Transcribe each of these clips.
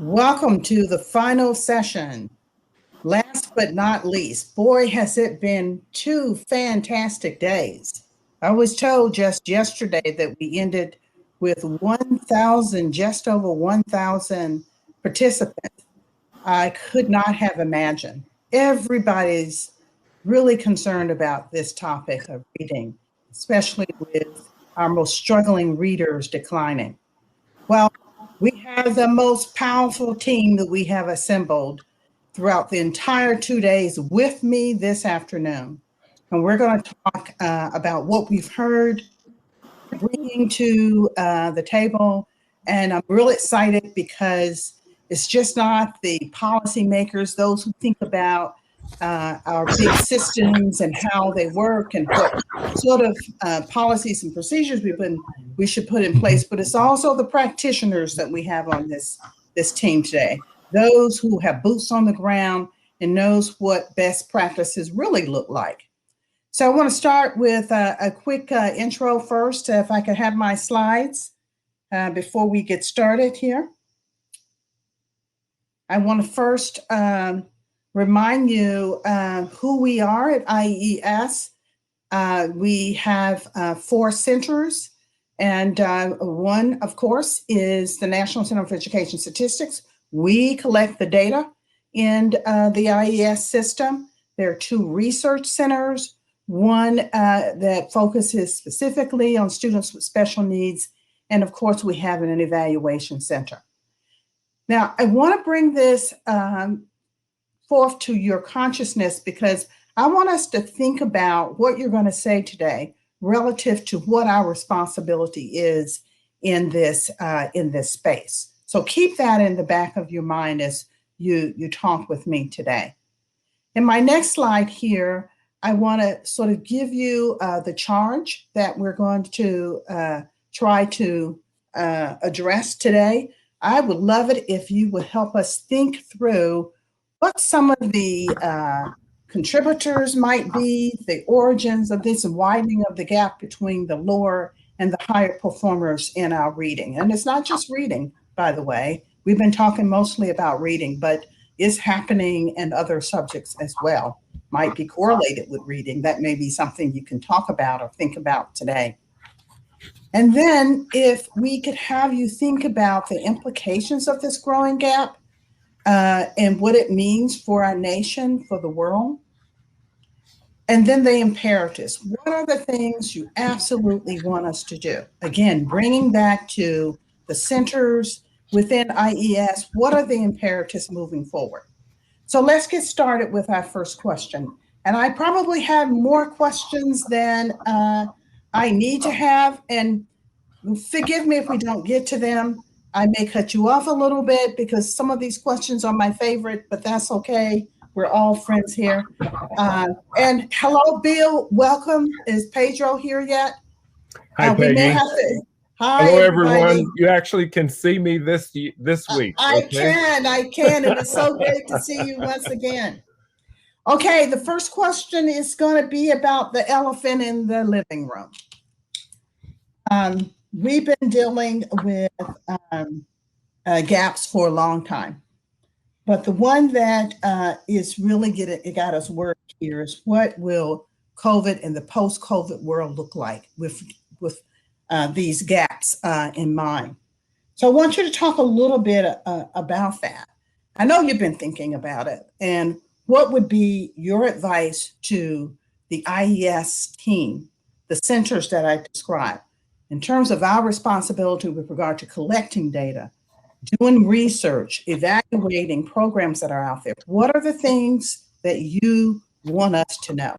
Welcome to the final session. Last but not least, boy, has it been 2 fantastic days. I was told just yesterday that we ended with 1,000, just over 1,000 participants. I could not have imagined. Everybody's really concerned about this topic of reading, especially with our most struggling readers declining. Well, we have the most powerful team that we have assembled throughout the entire 2 days with me this afternoon. And we're going to talk about what we've heard, bringing to the table. And I'm real excited because it's just not the policymakers, those who think about our big systems and how they work and what sort of policies and procedures we should put in place, but it's also the practitioners that we have on this team today, those who have boots on the ground and knows what best practices really look like. So I want to start with a quick intro first, if I could have my slides before we get started here. I want to first remind you who we are at IES. We have 4 centers, and one, of course, is the National Center for Education Statistics. We collect the data in the IES system. There are 2 research centers, one that focuses specifically on students with special needs, and of course, we have an evaluation center. Now, I want to bring this forth to your consciousness because I want us to think about what you're going to say today relative to what our responsibility is in this space. So keep that in the back of your mind as you talk with me today. In my next slide here, I want to sort of give you the charge that we're going to try to address today. I would love it if you would help us think through what some of the contributors might be, the origins of this widening of the gap between the lower and the higher performers in our reading. And it's not just reading, by the way. We've been talking mostly about reading, but it's happening in other subjects as well. Might be correlated with reading. That may be something you can talk about or think about today. And then if we could have you think about the implications of this growing gap and what it means for our nation, for the world. And then the imperatives. What are the things you absolutely want us to do? Again, bringing back to the centers within IES, what are the imperatives moving forward? So let's get started with our first question. And I probably have more questions than I need to have. And forgive me if we don't get to them. I may cut you off a little bit because some of these questions are my favorite, but that's okay. We're all friends here. And hello, Bill. Welcome. Is Pedro here yet? Hi, Peggy. We may have to. Hi, hello, everybody. everyone. You actually can see me this week. I can, and it's so great to see you once again. Okay, the first question is going to be about the elephant in the living room. We've been dealing with gaps for a long time, but the one that is really got us worried here is what will COVID and the post-COVID world look like with these gaps in mind. So I want you to talk a little bit about that. I know you've been thinking about it, and what would be your advice to the IES team, the centers that I described, in terms of our responsibility with regard to collecting data, doing research, evaluating programs that are out there? What are the things that you want us to know?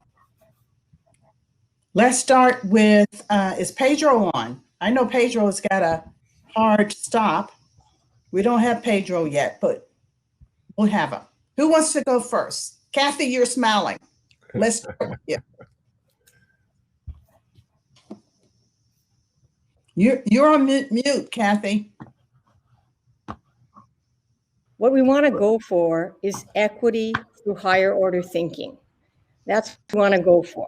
Let's start with, is Pedro on? I know Pedro has got a hard stop. We don't have Pedro yet, but we'll have him. Who wants to go first? Kathy, you're smiling. Let's start with you. You're on mute, Kathy. What we want to go for is equity through higher order thinking. That's what we want to go for.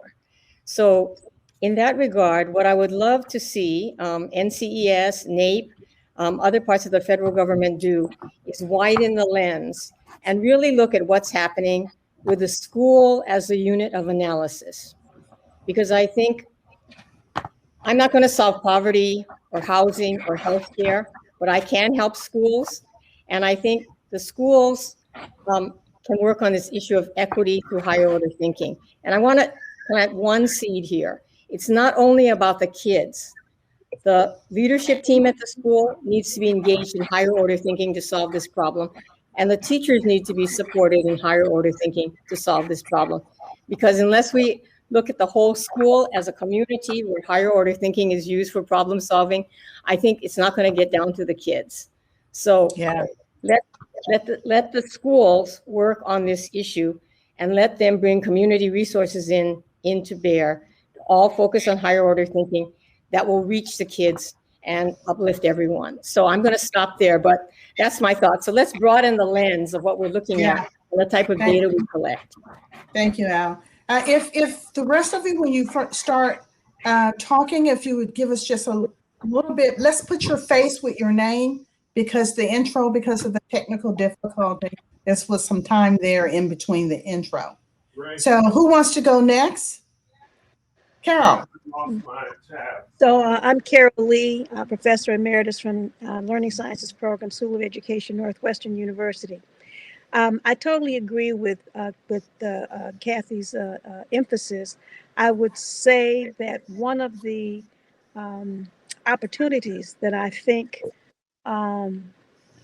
So in that regard, what I would love to see, NCES, NAEP, other parts of the federal government do, is widen the lens and really look at what's happening with the school as a unit of analysis. Because I think I'm not going to solve poverty or housing or healthcare, but I can help schools. And I think the schools can work on this issue of equity through higher order thinking. And I want to plant one seed here. It's not only about the kids. The leadership team at the school needs to be engaged in higher order thinking to solve this problem. And the teachers need to be supported in higher order thinking to solve this problem. Because unless we look at the whole school as a community where higher order thinking is used for problem solving, I think it's not going to get down to the kids. So Yeah. let the schools work on this issue and let them bring community resources into bear, all focus on higher order thinking that will reach the kids and uplift everyone. So I'm going to stop there, but that's my thought. So let's broaden the lens of what we're looking at and the type of data we collect. Thank you, Al. If the rest of you, when you start talking, if you would give us just a little bit, let's put your face with your name, because the intro, because of the technical difficulty, this was some time there in between the intro. Right. So who wants to go next? Carol. So I'm Carol Lee, Professor Emeritus from Learning Sciences Program, School of Education, Northwestern University. I totally agree with Kathy's emphasis. I would say that one of the opportunities that I think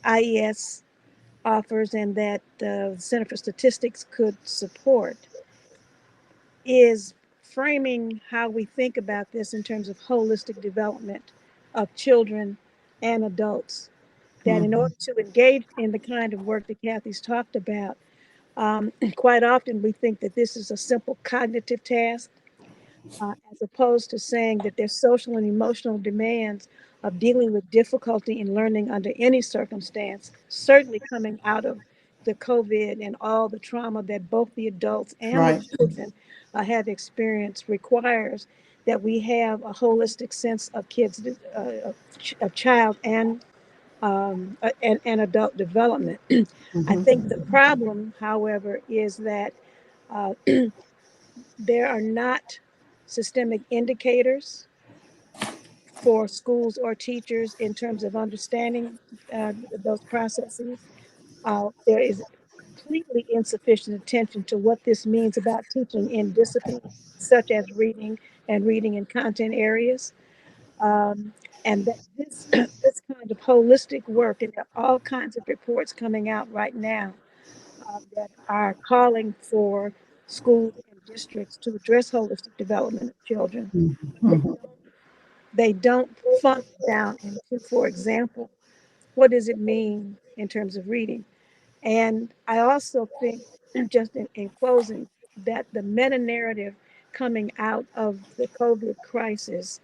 IES offers and that the Center for Statistics could support is framing how we think about this in terms of holistic development of children and adults. That in order to engage in the kind of work that Kathy's talked about, quite often we think that this is a simple cognitive task, as opposed to saying that there's social and emotional demands of dealing with difficulty in learning under any circumstance, certainly coming out of the COVID and all the trauma that both the adults and the children have experienced, requires that we have a holistic sense of kids, a child and adult development. I think the problem, however, is that there are not systemic indicators for schools or teachers in terms of understanding those processes. There is completely insufficient attention to what this means about teaching in disciplines such as reading and reading in content areas. And that this kind of holistic work, and there are all kinds of reports coming out right now that are calling for schools and districts to address holistic development of children. They don't funnel down into, for example, what does it mean in terms of reading? And I also think, just in closing, that the meta-narrative coming out of the COVID crisis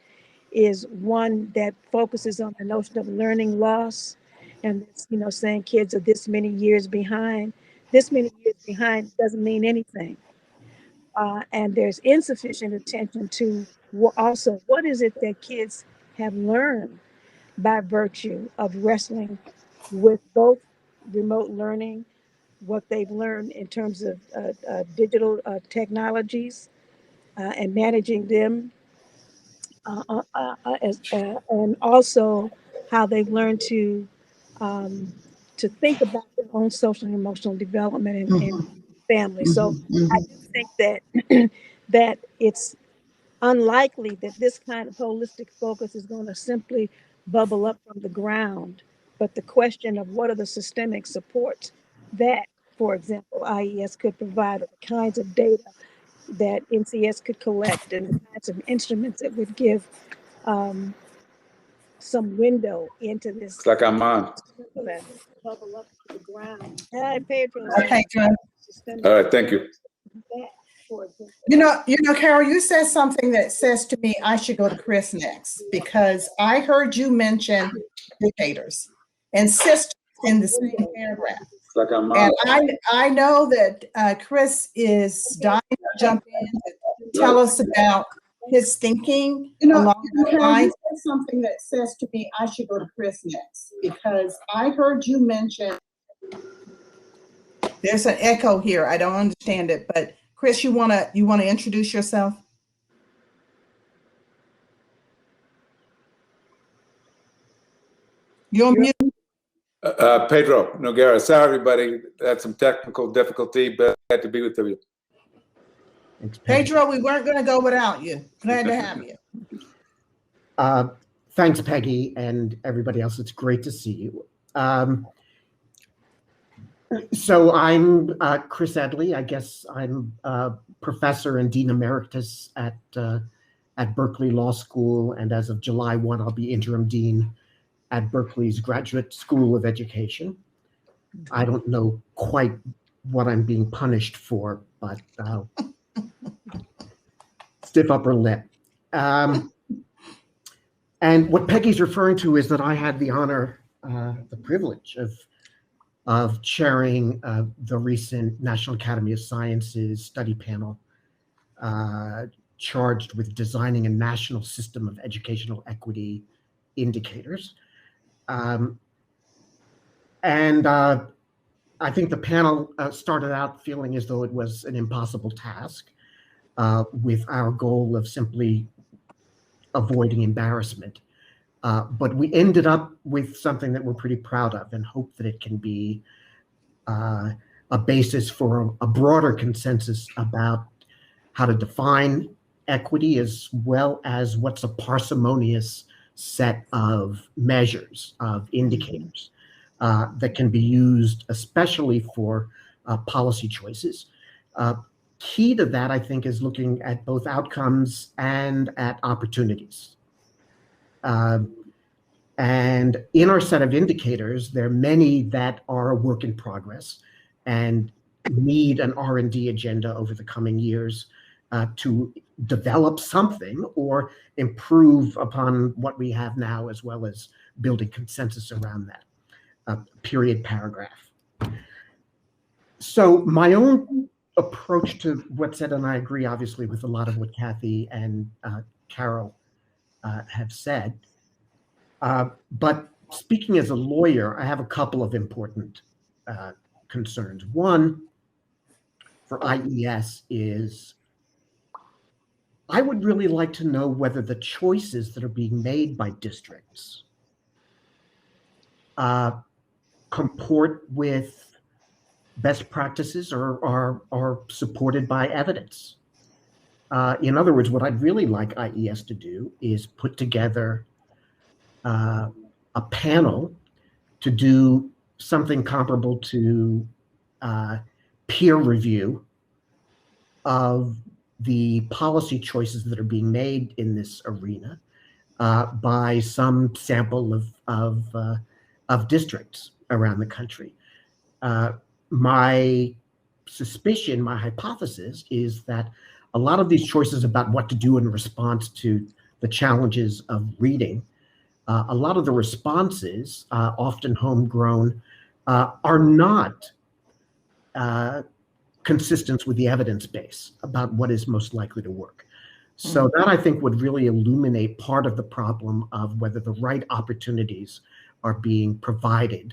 is one that focuses on the notion of learning loss, and saying kids are this many years behind. This many years behind doesn't mean anything. And there's insufficient attention to also what is it that kids have learned by virtue of wrestling with both remote learning, what they've learned in terms of digital technologies and managing them, and also how they've learned to think about their own social and emotional development and family. So I do think that that it's unlikely that this kind of holistic focus is going to simply bubble up from the ground. But the question of what are the systemic supports that, for example, IES could provide, or the kinds of data that NCES could collect, and the kinds of instruments that would give some window into this. It's like I'm on. Bubble up to the ground. Pedro. Okay, John. All right, thank you. You know, Carol, you said something that says to me, I should go to Chris next, because I heard you mention indicators and systems in the same paragraph. Like I'm and I know that Chris is dying to jump in to tell us about his thinking You know, along those Carol, you lines. said something that says to me, I should go to Chris next, because I heard you mention. There's an echo here. I don't understand it, but Chris, you wanna introduce yourself? You're mute. Pedro, Noguera. Sorry, everybody. Had some technical difficulty, but glad to be with you. Thanks, Peggy. Pedro, we weren't gonna go without you. Glad to have you. Thanks, Peggy, and everybody else. It's great to see you. So I'm Chris Edley. I guess I'm professor and dean emeritus at Berkeley Law School, and as of July 1, I'll be interim dean at Berkeley's Graduate School of Education. I don't know quite what I'm being punished for, but stiff upper lip. And what Peggy's referring to is that I had the honor, the privilege of chairing the recent National Academy of Sciences study panel charged with designing a national system of educational equity indicators. I think the panel started out feeling as though it was an impossible task, with our goal of simply avoiding embarrassment. But we ended up with something that we're pretty proud of, and hope that it can be a basis for a broader consensus about how to define equity, as well as what's a parsimonious set of measures, of indicators that can be used especially for policy choices. Key to that, I think, is looking at both outcomes and at opportunities. And in our set of indicators, there are many that are a work in progress and need an R&D agenda over the coming years to develop something or improve upon what we have now, as well as building consensus around that. Period, paragraph. So my own approach to what's said, and I agree obviously with a lot of what Kathy and Carol have said, but speaking as a lawyer, I have a couple of important concerns. One for IES is I would really like to know whether the choices that are being made by districts comport with best practices or are supported by evidence. In other words, what I'd really like IES to do is put together a panel to do something comparable to peer review of the policy choices that are being made in this arena by some sample of districts around the country. My suspicion, my hypothesis is that a lot of these choices about what to do in response to the challenges of reading, a lot of the responses, often homegrown, are not consistent with the evidence base about what is most likely to work. So that, I think, would really illuminate part of the problem of whether the right opportunities are being provided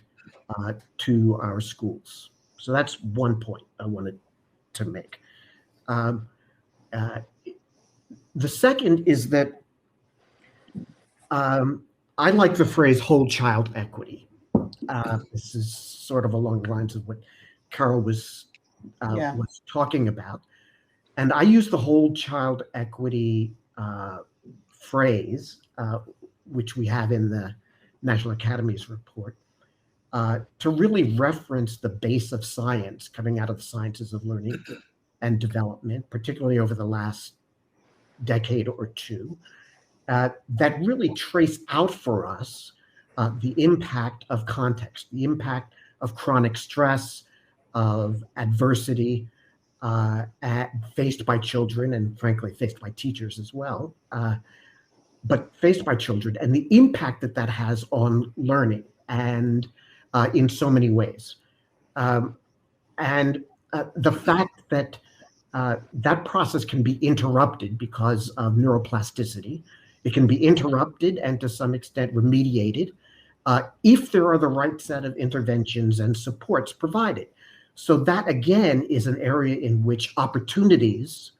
to our schools. So that's one point I wanted to make. The second is that I like the phrase whole child equity. This is sort of along the lines of what Carol was talking about. And I use the whole child equity phrase, which we have in the National Academy's report, to really reference the base of science coming out of the sciences of learning and development, particularly over the last decade or two, that really trace out for us the impact of context, the impact of chronic stress, of adversity faced by children, and frankly faced by teachers as well, but faced by children, and the impact that that has on learning, and in so many ways. And the fact that that process can be interrupted because of neuroplasticity. It can be interrupted and to some extent remediated if there are the right set of interventions and supports provided. So that, again, is an area in which opportunities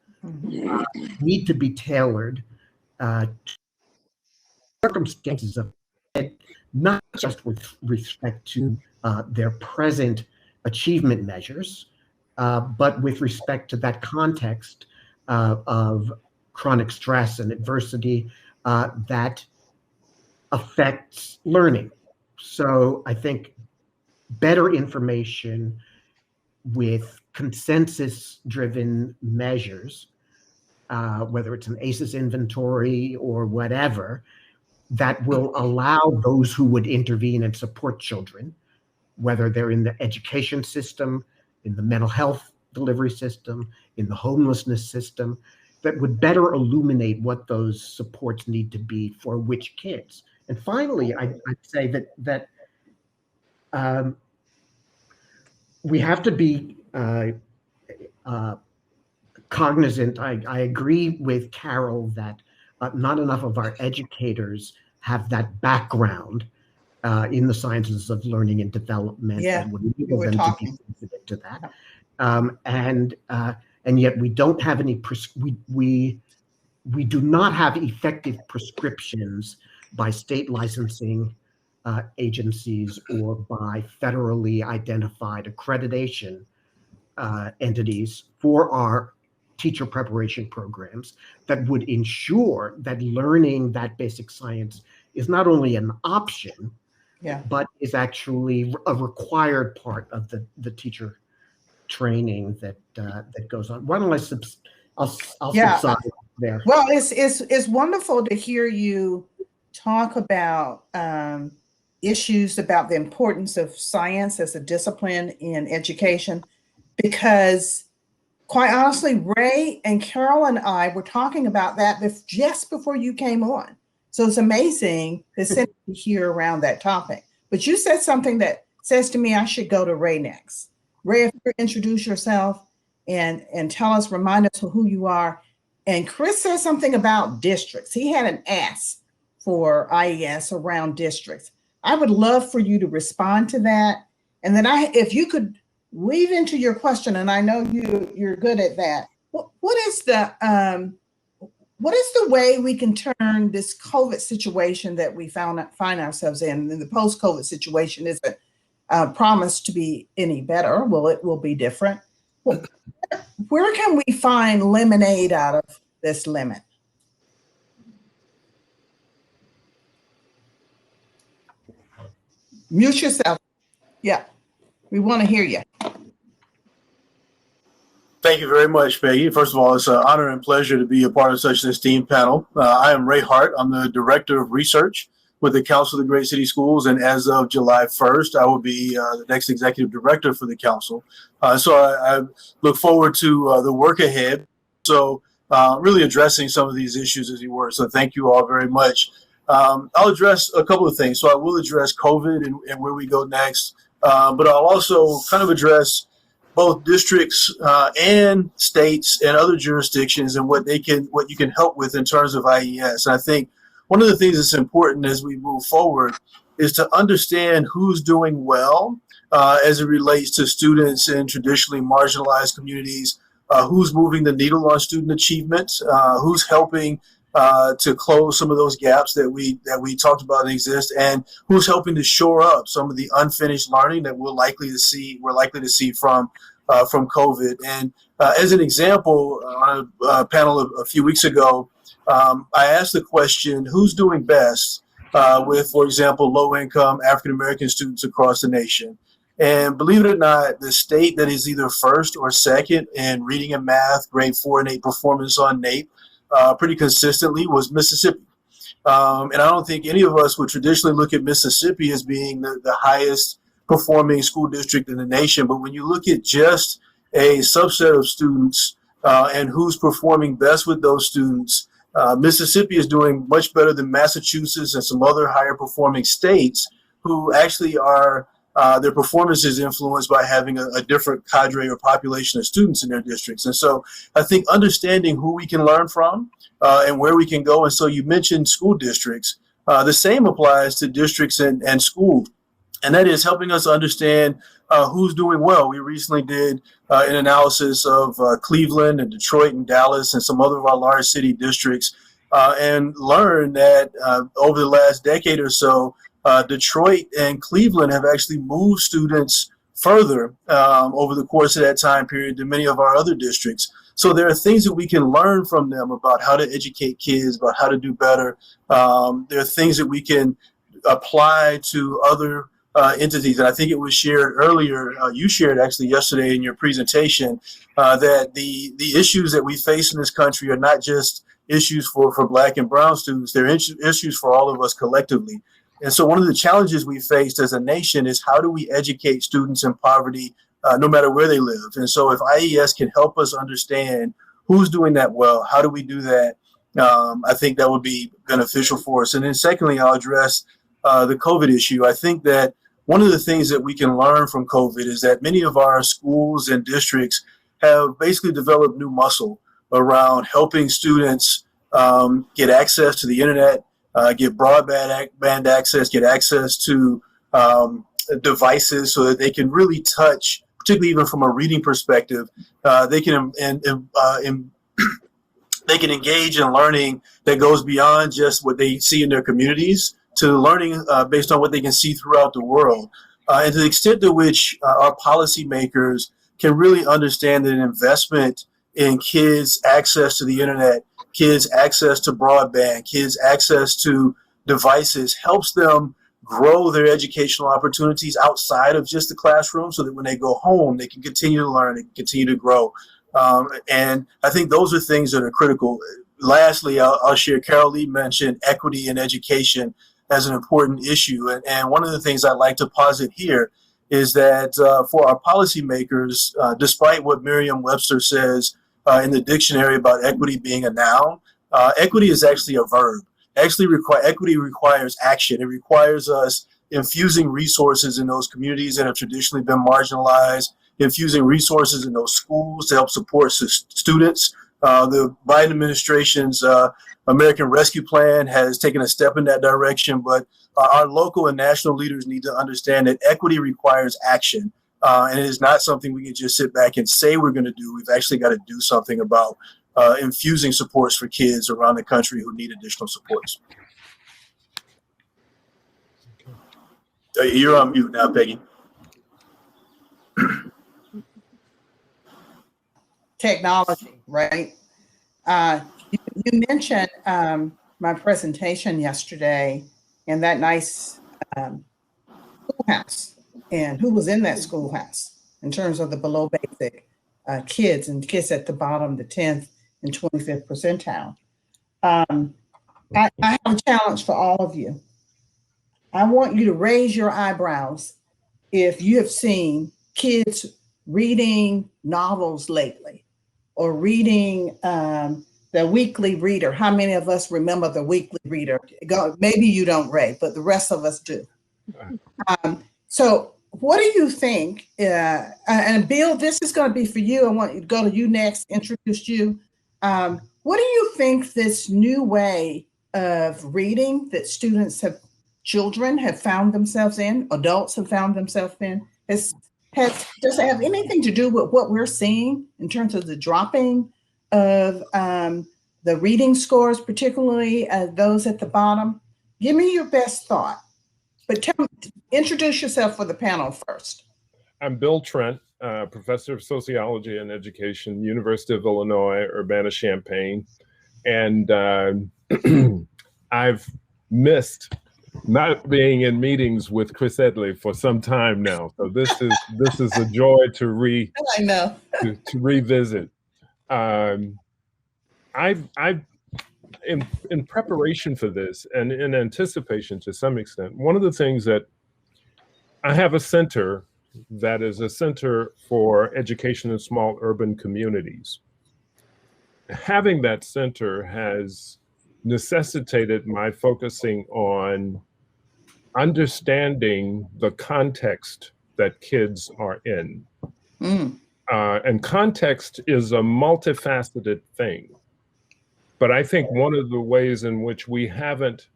need to be tailored to circumstances of not just with respect to their present achievement measures, but with respect to that context of chronic stress and adversity that affects learning. So I think better information with consensus-driven measures, whether it's an ACEs inventory or whatever, that will allow those who would intervene and support children, whether they're in the education system, in the mental health delivery system, in the homelessness system, that would better illuminate what those supports need to be for which kids. And finally, I'd say that we have to be cognizant. I agree with Carol that not enough of our educators have that background in the sciences of learning and development that would enable them to be sensitive to that. And yet we don't have any, we do not have effective prescriptions by state licensing agencies or by federally identified accreditation entities for our teacher preparation programs that would ensure that learning that basic science is not only an option, but is actually a required part of the teacher training that goes on. Why don't I'll subside there. Well, it's wonderful to hear you talk about issues about the importance of science as a discipline in education, because quite honestly, Ray and Carol and I were talking about that just before you came on. So it's amazing to hear around that topic. But you said something that says to me I should go to Ray next. Ray, if you introduce yourself and tell us, remind us of who you are. And Chris said something about districts. He had an ask for IES around districts. I would love for you to respond to that. And then if you could weave into your question, and I know you're good at that. What is the way we can turn this COVID situation that we find ourselves in, and the post-COVID situation isn't promised to be any better? Well, it will be different. Well, where can we find lemonade out of this lemon? Mute yourself. Yeah, we want to hear you. Thank you very much, Peggy. First of all, it's an honor and pleasure to be a part of such an esteemed panel. I am Ray Hart. I'm the Director of Research with the Council of the Great City Schools, and as of July 1st, I will be the next Executive Director for the Council. So I look forward to the work ahead. So really addressing some of these issues as you were. So thank you all very much. I'll address a couple of things. So I will address COVID and where we go next, but I'll also kind of address both districts and states and other jurisdictions and what you can help with in terms of IES. And I think one of the things that's important as we move forward is to understand who's doing well as it relates to students in traditionally marginalized communities, who's moving the needle on student achievement, who's helping to close some of those gaps that we talked about and exist, and who's helping to shore up some of the unfinished learning that we're likely to see from COVID. And as an example, on a panel a few weeks ago, I asked the question, who's doing best with, for example, low-income African-American students across the nation? And believe it or not, the state that is either first or second in reading and math, grade 4 and 8 performance on NAEP, pretty consistently was Mississippi. And I don't think any of us would traditionally look at Mississippi as being the highest performing school district in the nation. But when you look at just a subset of students and who's performing best with those students, Mississippi is doing much better than Massachusetts and some other higher performing states who actually are their performance is influenced by having a different cadre or population of students in their districts. And so I think understanding who we can learn from and where we can go. And so you mentioned school districts. The same applies to districts and schools. And that is helping us understand who's doing well. We recently did an analysis of Cleveland and Detroit and Dallas and some other of our large city districts and learned that over the last decade or so, Detroit and Cleveland have actually moved students further over the course of that time period than many of our other districts. So there are things that we can learn from them about how to educate kids, about how to do better. There are things that we can apply to other entities. And I think it was shared earlier, you shared actually yesterday in your presentation, that the issues that we face in this country are not just issues for Black and brown students, they're issues for all of us collectively. And so one of the challenges we faced as a nation is how do we educate students in poverty no matter where they live? And so if IES can help us understand who's doing that well, how do we do that? I think that would be beneficial for us. And then secondly, I'll address the COVID issue. I think that one of the things that we can learn from COVID is that many of our schools and districts have basically developed new muscle around helping students get access to the internet, get broadband access, get access to devices so that they can really touch, particularly even from a reading perspective, they can they can engage in learning that goes beyond just what they see in their communities to learning based on what they can see throughout the world. And to the extent to which our policymakers can really understand that an investment in kids' access to the internet, kids' access to broadband, kids' access to devices helps them grow their educational opportunities outside of just the classroom so that when they go home, they can continue to learn and continue to grow. And I think those are things that are critical. Lastly, I'll share, Carol Lee mentioned equity in education as an important issue. And one of the things I'd like to posit here is that for our policymakers, despite what Merriam-Webster says in the dictionary about equity being a noun, equity is actually a verb. Equity requires action. It requires us infusing resources in those communities that have traditionally been marginalized, infusing resources in those schools to help support students. The Biden administration's American Rescue Plan has taken a step in that direction, but our local and national leaders need to understand that equity requires action. And it is not something we can just sit back and say we're going to do. We've actually got to do something about infusing supports for kids around the country who need additional supports. You're on mute now, Peggy. Technology, right? You mentioned my presentation yesterday and that nice schoolhouse and who was in that schoolhouse in terms of the below basic kids and kids at the bottom, the 10th and 25th percentile. I have a challenge for all of you. I want you to raise your eyebrows if you have seen kids reading novels lately or reading the Weekly Reader. How many of us remember the Weekly Reader? Maybe you don't, Ray, but the rest of us do. So what do you think? And Bill, this is going to be for you. I want you to go to you next, introduce you. What do you think this new way of reading that children have found themselves in, adults have found themselves in, does it have anything to do with what we're seeing in terms of the dropping of the reading scores, particularly those at the bottom? Give me your best thought, but introduce yourself for the panel first. I'm Bill Trent, professor of sociology and education, University of Illinois, Urbana-Champaign. And I've missed not being in meetings with Chris Edley for some time now. So this is a joy to revisit. I've in preparation for this and in anticipation to some extent, one of the things that I have a center that is a center for education in small urban communities. Having that center has necessitated my focusing on understanding the context that kids are in. And context is a multifaceted thing. But I think one of the ways in which we haven't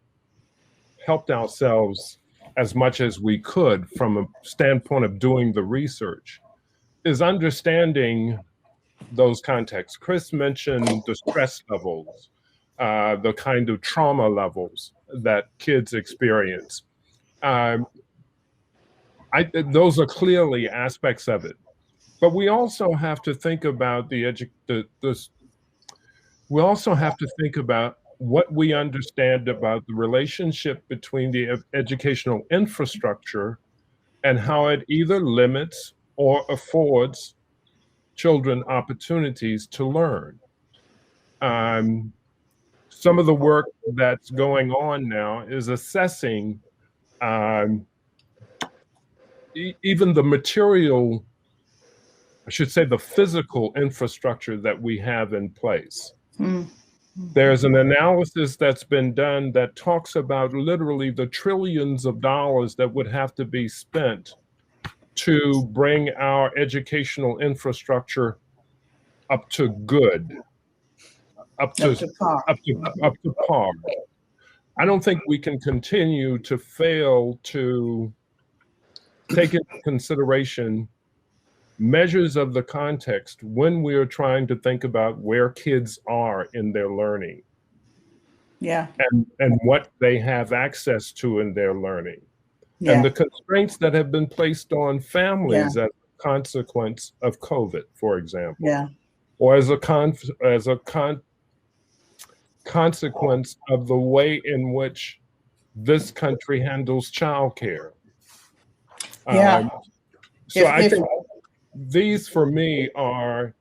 helped ourselves as much as we could from a standpoint of doing the research is understanding those contexts. Chris mentioned the stress levels, the kind of trauma levels that kids experience. Those are clearly aspects of it. But we also have to think about we also have to think about what we understand about the relationship between the educational infrastructure and how it either limits or affords children opportunities to learn. Some of the work that's going on now is assessing even the material, I should say the physical infrastructure that we have in place. There's an analysis that's been done that talks about literally the trillions of dollars that would have to be spent to bring our educational infrastructure up to good, up to par. I don't think we can continue to fail to take into consideration measures of the context when we are trying to think about where kids are in their learning. Yeah. And what they have access to in their learning. Yeah. And the constraints that have been placed on families as a consequence of COVID, for example. Yeah. Or as a consequence of the way in which this country handles childcare. Yeah. So I think these, for me, are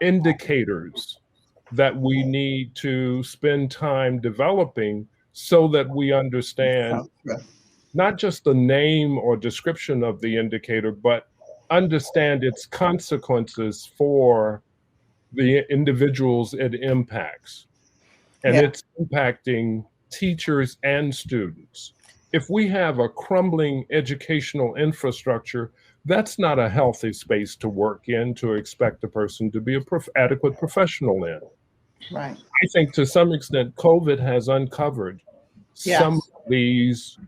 indicators that we need to spend time developing so that we understand not just the name or description of the indicator, but understand its consequences for the individuals it impacts. And it's impacting teachers and students. If we have a crumbling educational infrastructure, that's not a healthy space to work in to expect a person to be an adequate professional in. Right. I think to some extent, COVID has uncovered some of these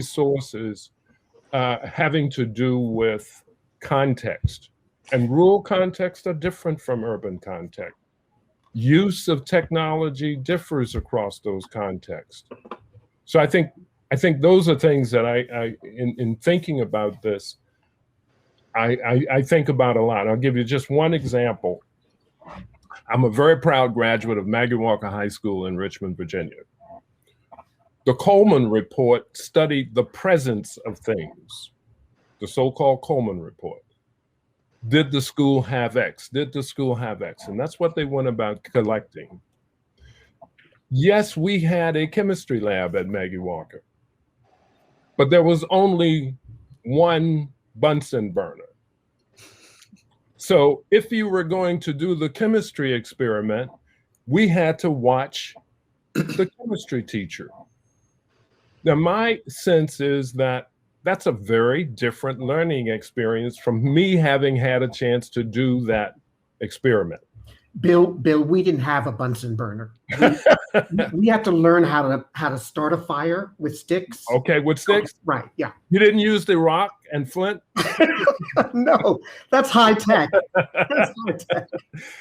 sources having to do with context. And rural contexts are different from urban context. Use of technology differs across those contexts. So I think those are things that in thinking about this, I think about a lot. I'll give you just one example. I'm a very proud graduate of Maggie Walker High School in Richmond, Virginia. The Coleman Report studied the presence of things, the so-called Coleman Report. Did the school have X? Did the school have X? And that's what they went about collecting. Yes, we had a chemistry lab at Maggie Walker, but there was only one Bunsen burner. So if you were going to do the chemistry experiment, we had to watch the chemistry teacher. Now, my sense is that that's a very different learning experience from me having had a chance to do that experiment. Bill, we didn't have a Bunsen burner. We had to learn how to start a fire with sticks. Okay, with sticks? Right, yeah. You didn't use the rock and flint? No, that's high tech. That's high tech.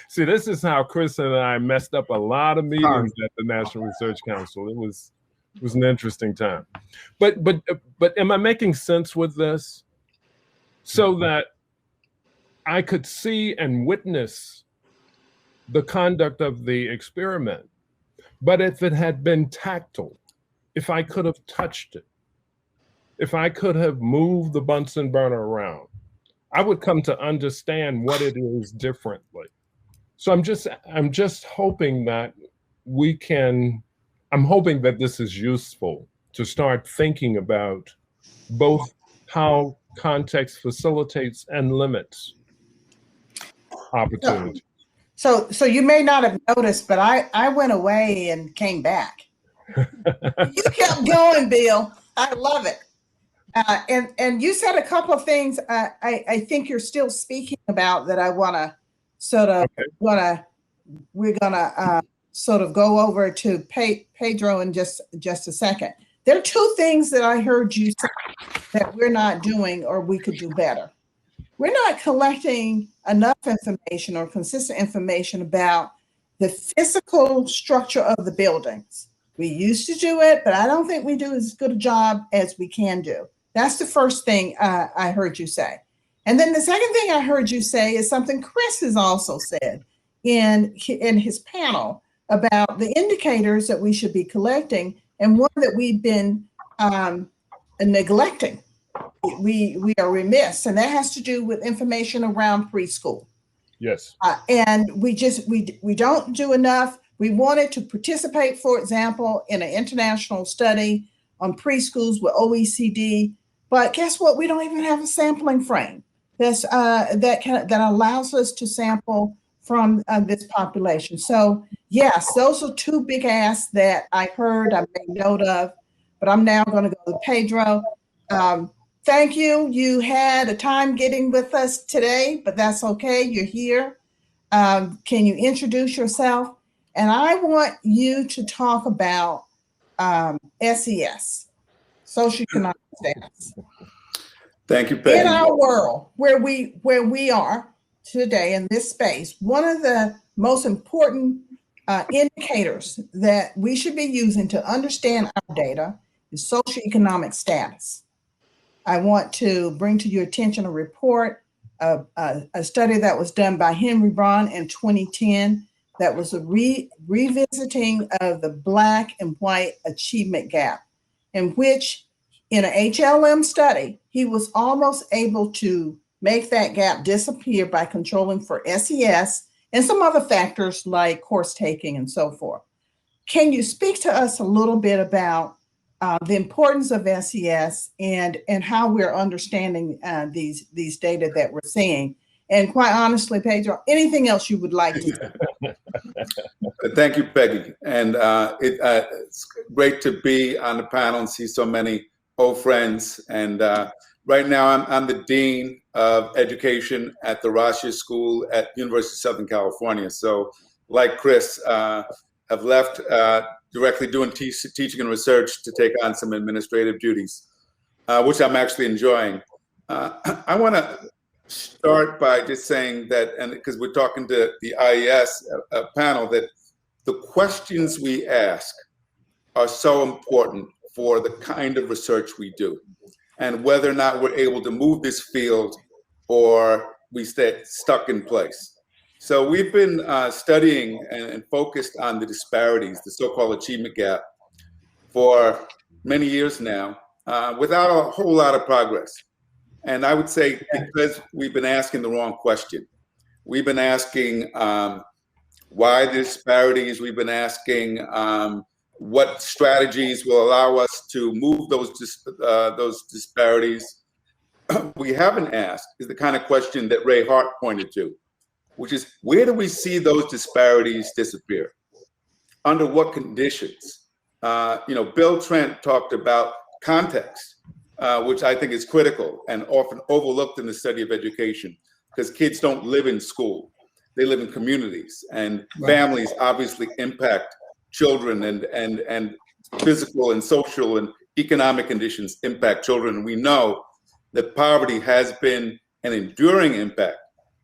See, this is how Chris and I messed up a lot of meetings at the National Research Council. It was an interesting time. But am I making sense with this? So that I could see and witness the conduct of the experiment. But if it had been tactile, if I could have touched it, if I could have moved the Bunsen burner around, I would come to understand what it is differently. So I'm just hoping that I'm hoping that this is useful to start thinking about both how context facilitates and limits opportunity. So you may not have noticed, but I went away and came back. You kept going, Bill. I love it. And you said a couple of things I think you're still speaking about that I want to sort of we're gonna sort of go over to Pedro in just a second. There are two things that I heard you say that we're not doing or we could do better. We're not collecting enough information or consistent information about the physical structure of the buildings. We used to do it, but I don't think we do as good a job as we can do. That's the first thing I heard you say. And then the second thing I heard you say is something Chris has also said in his panel about the indicators that we should be collecting, and one that we've been neglecting. We are remiss, and that has to do with information around preschool. Yes. And we don't do enough. We wanted to participate, for example, in an international study on preschools with OECD, but guess what? We don't even have a sampling frame that allows us to sample from this population. So yes, those are two big asks that I heard, I made note of, but I'm now going to go to Pedro. Thank you. You had a time getting with us today, but that's okay. You're here. Can you introduce yourself? And I want you to talk about SES, socioeconomic status. Thank you, Peggy. In our world where we are today in this space, one of the most important indicators that we should be using to understand our data is socioeconomic status. I want to bring to your attention a report of a study that was done by Henry Braun in 2010 that was a revisiting of the Black and white achievement gap, in which in an HLM study, he was almost able to make that gap disappear by controlling for SES and some other factors like course taking and so forth. Can you speak to us a little bit about the importance of SES and how we're understanding these data that we're seeing? And quite honestly, Pedro, anything else you would like to say? Thank you, Peggy. And it's great to be on the panel and see so many old friends. And right now I'm the Dean of Education at the Rossier School at University of Southern California. So like Chris, have left directly doing teaching and research to take on some administrative duties, which I'm actually enjoying. I want to start by just saying that, and because we're talking to the IES panel, that the questions we ask are so important for the kind of research we do, and whether or not we're able to move this field or we stay stuck in place. So we've been studying and focused on the disparities, the so-called achievement gap, for many years now, without a whole lot of progress. And I would say because we've been asking the wrong question. We've been asking why the disparities. We've been asking what strategies will allow us to move those disparities. We haven't asked is the kind of question that Ray Hart pointed to, which is where do we see those disparities disappear? Under what conditions? Bill Trent talked about context, which I think is critical and often overlooked in the study of education, because kids don't live in school. They live in communities, and families obviously impact children, and physical and social and economic conditions impact children. And we know that poverty has been an enduring impact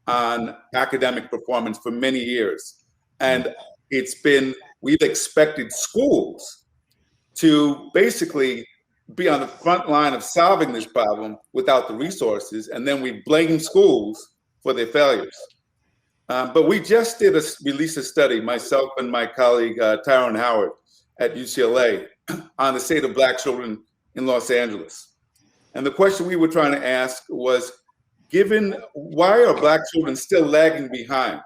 on academic performance for many years. And we've expected schools to basically be on the front line of solving this problem without the resources, and then we blame schools for their failures. But we just released a study, myself and my colleague Tyron Howard at UCLA, on the state of Black children in Los Angeles. And the question we were trying to ask was, given why are Black children still lagging behind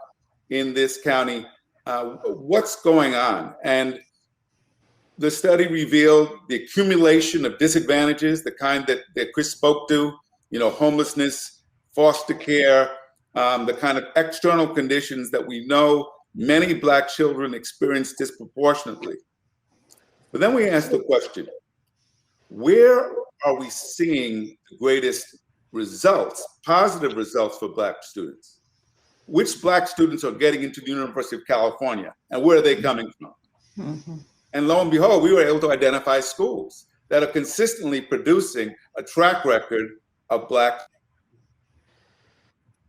in this county? What's going on? And the study revealed the accumulation of disadvantages, the kind that Chris spoke to, homelessness, foster care, the kind of external conditions that we know many Black children experience disproportionately. But then we ask the question, where are we seeing the greatest results, positive results for Black students? Which Black students are getting into the University of California, and where are they coming from? Mhm. And lo and behold, we were able to identify schools that are consistently producing a track record of Black.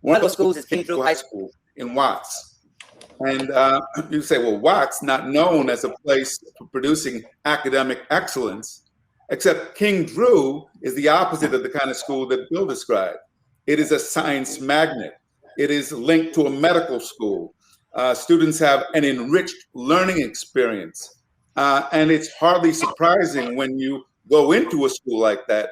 One of those schools is Pedro High School in Watts. And you say, well, Watts, not known as a place for producing academic excellence, except King Drew is the opposite of the kind of school that Bill described. It is a science magnet. It is linked to a medical school. Students have an enriched learning experience. And it's hardly surprising when you go into a school like that,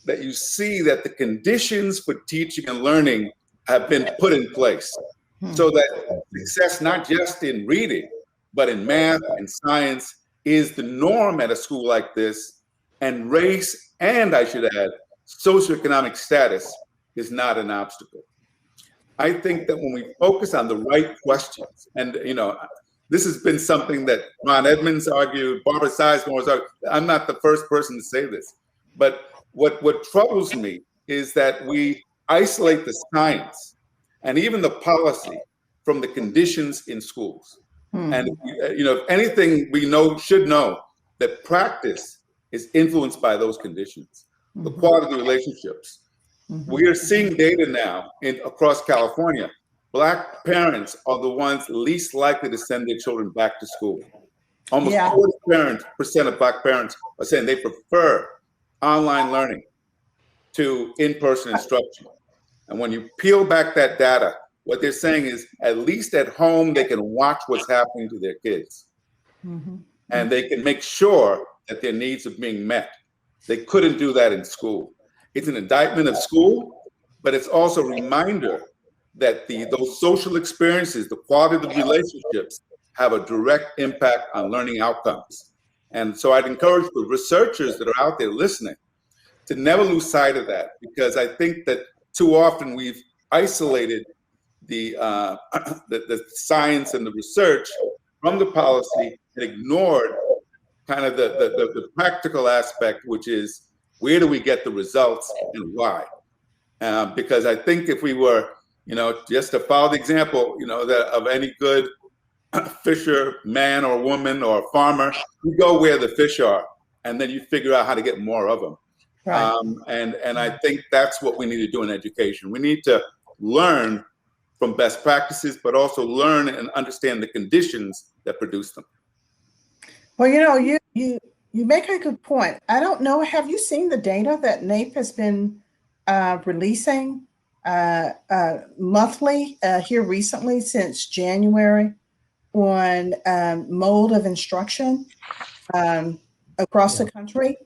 that you see that the conditions for teaching and learning have been put in place. So that success, not just in reading, but in math and science, is the norm at a school like this. And race, and I should add, socioeconomic status is not an obstacle. I think that when we focus on the right questions, and this has been something that Ron Edmonds argued, Barbara Sizemore has argued. I'm not the first person to say this, but what troubles me is that we isolate the science and even the policy from the conditions in schools. And if anything, we should know that practice is influenced by those conditions, the quality of relationships. We are seeing data now across California. Black parents are the ones least likely to send their children back to school. Almost 40% of Black parents are saying they prefer online learning to in-person instruction. And when you peel back that data, what they're saying is at least at home, they can watch what's happening to their kids. And they can make sure that their needs are being met. They couldn't do that in school. It's an indictment of school, but it's also a reminder that those social experiences, the quality of the relationships, have a direct impact on learning outcomes. And so I'd encourage the researchers that are out there listening to never lose sight of that, because I think that too often we've isolated the science and the research from the policy and ignored kind of the practical aspect, which is where do we get the results and why? Because I think if we were, just to follow the example, of any good fisher man or woman or farmer, you go where the fish are, and then you figure out how to get more of them. Right. And I think that's what we need to do in education. We need to learn from best practices, but also learn and understand the conditions that produce them. Well, you make a good point. I don't know, have you seen the data that NAEP has been releasing monthly here recently since January on mode of instruction across the country?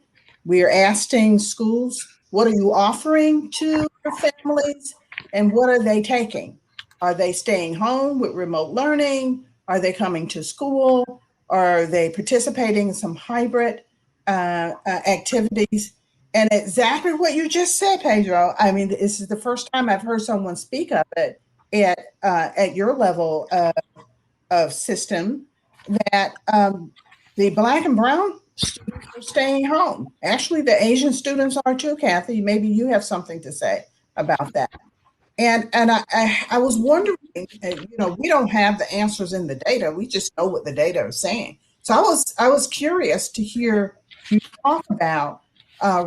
We are asking schools, what are you offering to your families and what are they taking? Are they staying home with remote learning? Are they coming to school? Are they participating in some hybrid activities? And exactly what you just said, Pedro. I mean, this is the first time I've heard someone speak of it at your level of system, that the Black and brown students are staying home. Actually, the Asian students are too, Kathy. Maybe you have something to say about that. And I was wondering, we don't have the answers in the data. We just know what the data is saying. So I was curious to hear you talk about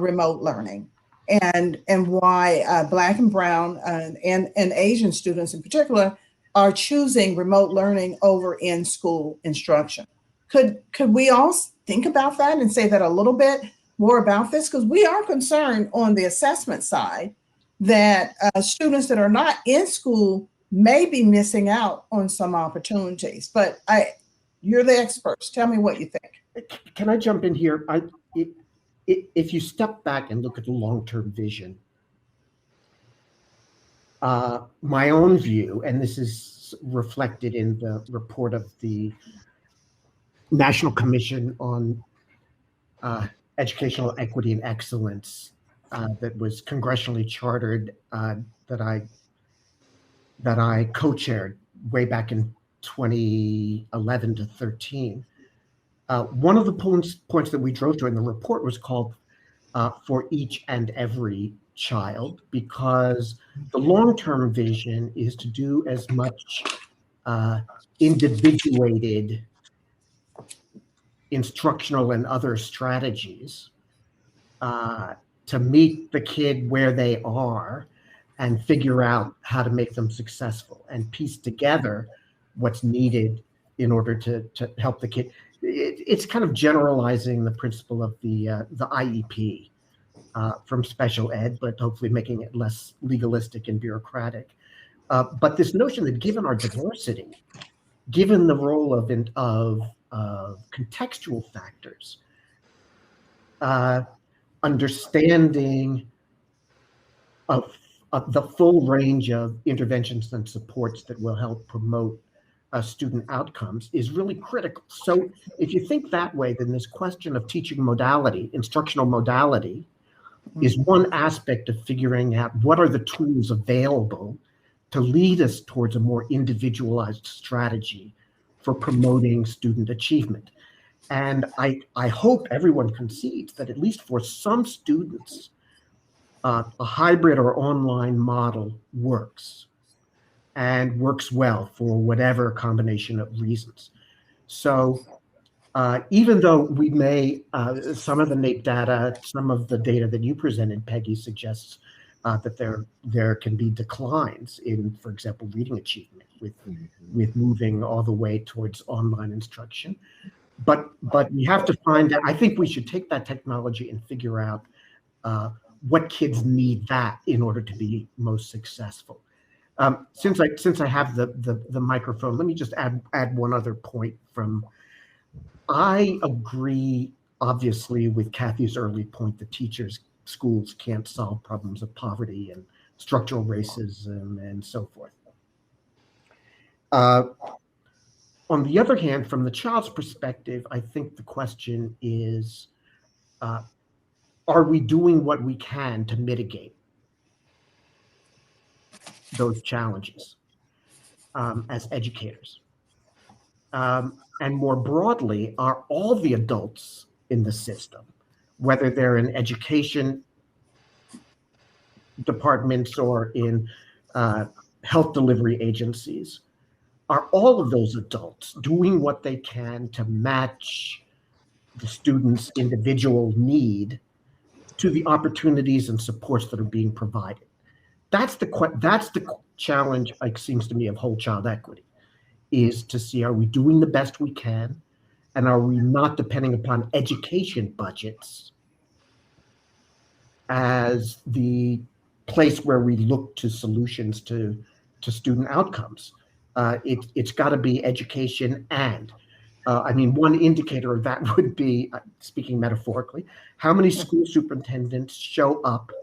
remote learning and why Black and brown and Asian students in particular are choosing remote learning over in-school instruction. Could we all think about that and say that a little bit more about this? Because we are concerned on the assessment side that students that are not in school may be missing out on some opportunities. But you're the experts. Tell me what you think. Can I jump in here? If you step back and look at the long-term vision, my own view, and this is reflected in the report of the National Commission on Educational Equity and Excellence that was congressionally chartered, that I that I co-chaired way back in 2011 to 13. One of the points that we drove to in the report was called For Each and Every Child, because the long-term vision is to do as much individuated instructional and other strategies to meet the kid where they are and figure out how to make them successful and piece together what's needed in order to help the kid. It's kind of generalizing the principle of the IEP from special ed, but hopefully making it less legalistic and bureaucratic. But this notion that given our diversity, given the role of contextual factors, understanding of the full range of interventions and supports that will help promote student outcomes is really critical. So if you think that way, then this question of teaching modality, instructional modality, is one aspect of figuring out what are the tools available to lead us towards a more individualized strategy for promoting student achievement. And I hope everyone concedes that at least for some students, a hybrid or online model works and works well for whatever combination of reasons. So even though we may, some of the NAEP data, some of the data that you presented, Peggy, suggests that there can be declines in, for example, reading achievement with moving all the way towards online instruction. But we have to find out, I think we should take that technology and figure out what kids need that in order to be most successful. Since I have the microphone, let me just add one other point from, I agree, obviously, with Kathy's early point that schools can't solve problems of poverty and structural racism and so forth. On the other hand, from the child's perspective, I think the question is, are we doing what we can to mitigate those challenges as educators? And more broadly, are all the adults in the system, whether they're in education departments or in health delivery agencies, are all of those adults doing what they can to match the student's individual need to the opportunities and supports that are being provided? That's the challenge, it seems to me, of whole child equity, is to see, are we doing the best we can, and are we not depending upon education budgets as the place where we look to solutions to student outcomes? It's got to be education and, I mean, one indicator of that would be, speaking metaphorically, how many school superintendents show up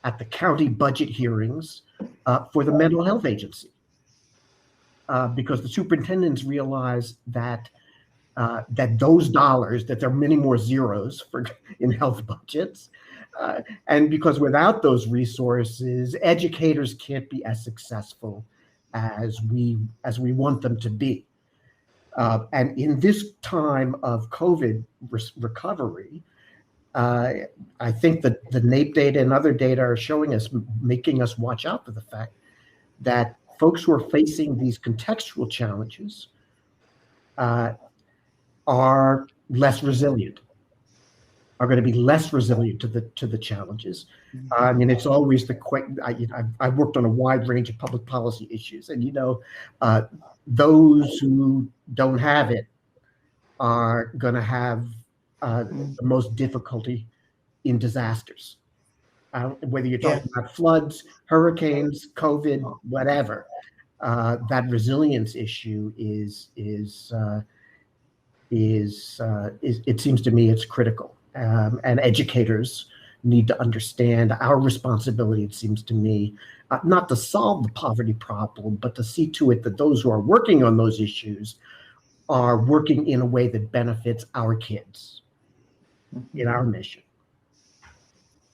at the county budget hearings for the mental health agency? Because the superintendents realize that those dollars, that there are many more zeros in health budgets, and because without those resources, educators can't be as successful as we want them to be. And in this time of COVID recovery, I think that the NAEP data and other data are showing us, making us watch out for the fact that folks who are facing these contextual challenges are less resilient, are going to be less resilient to the challenges. I mean, it's always I've worked on a wide range of public policy issues, and those who don't have it are going to have the most difficulty in disasters. Whether you're talking about floods, hurricanes, COVID, whatever, that resilience issue is it seems to me it's critical, and educators need to understand our responsibility. It seems to me not to solve the poverty problem, but to see to it that those who are working on those issues are working in a way that benefits our kids in our mission.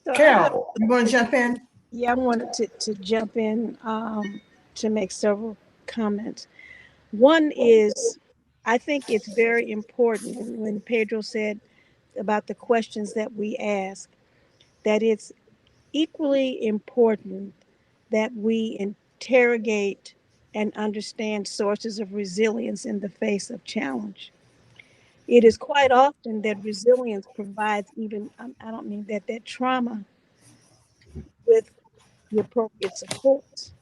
So Carol, you want to jump in? Yeah, I wanted to jump in to make several comments. One is, I think it's very important when Pedro said about the questions that we ask, that it's equally important that we interrogate and understand sources of resilience in the face of challenge. It is quite often that resilience provides even, I don't mean that trauma with the appropriate supports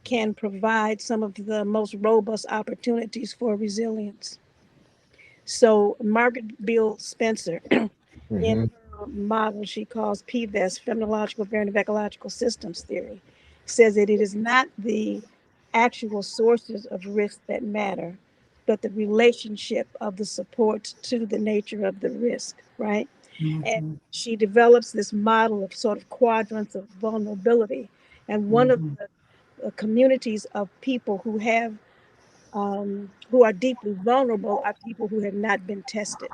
can provide some of the most robust opportunities for resilience. So Margaret Beale Spencer, in Mhm. her model she calls PVES, Phenomenological Variant of Ecological Systems Theory, says that it is not the actual sources of risk that matter, but the relationship of the supports to the nature of the risk, right? And Mhm, she develops this model of sort of quadrants of vulnerability. And one of mhm, the communities of people who are deeply vulnerable are people who have not been tested.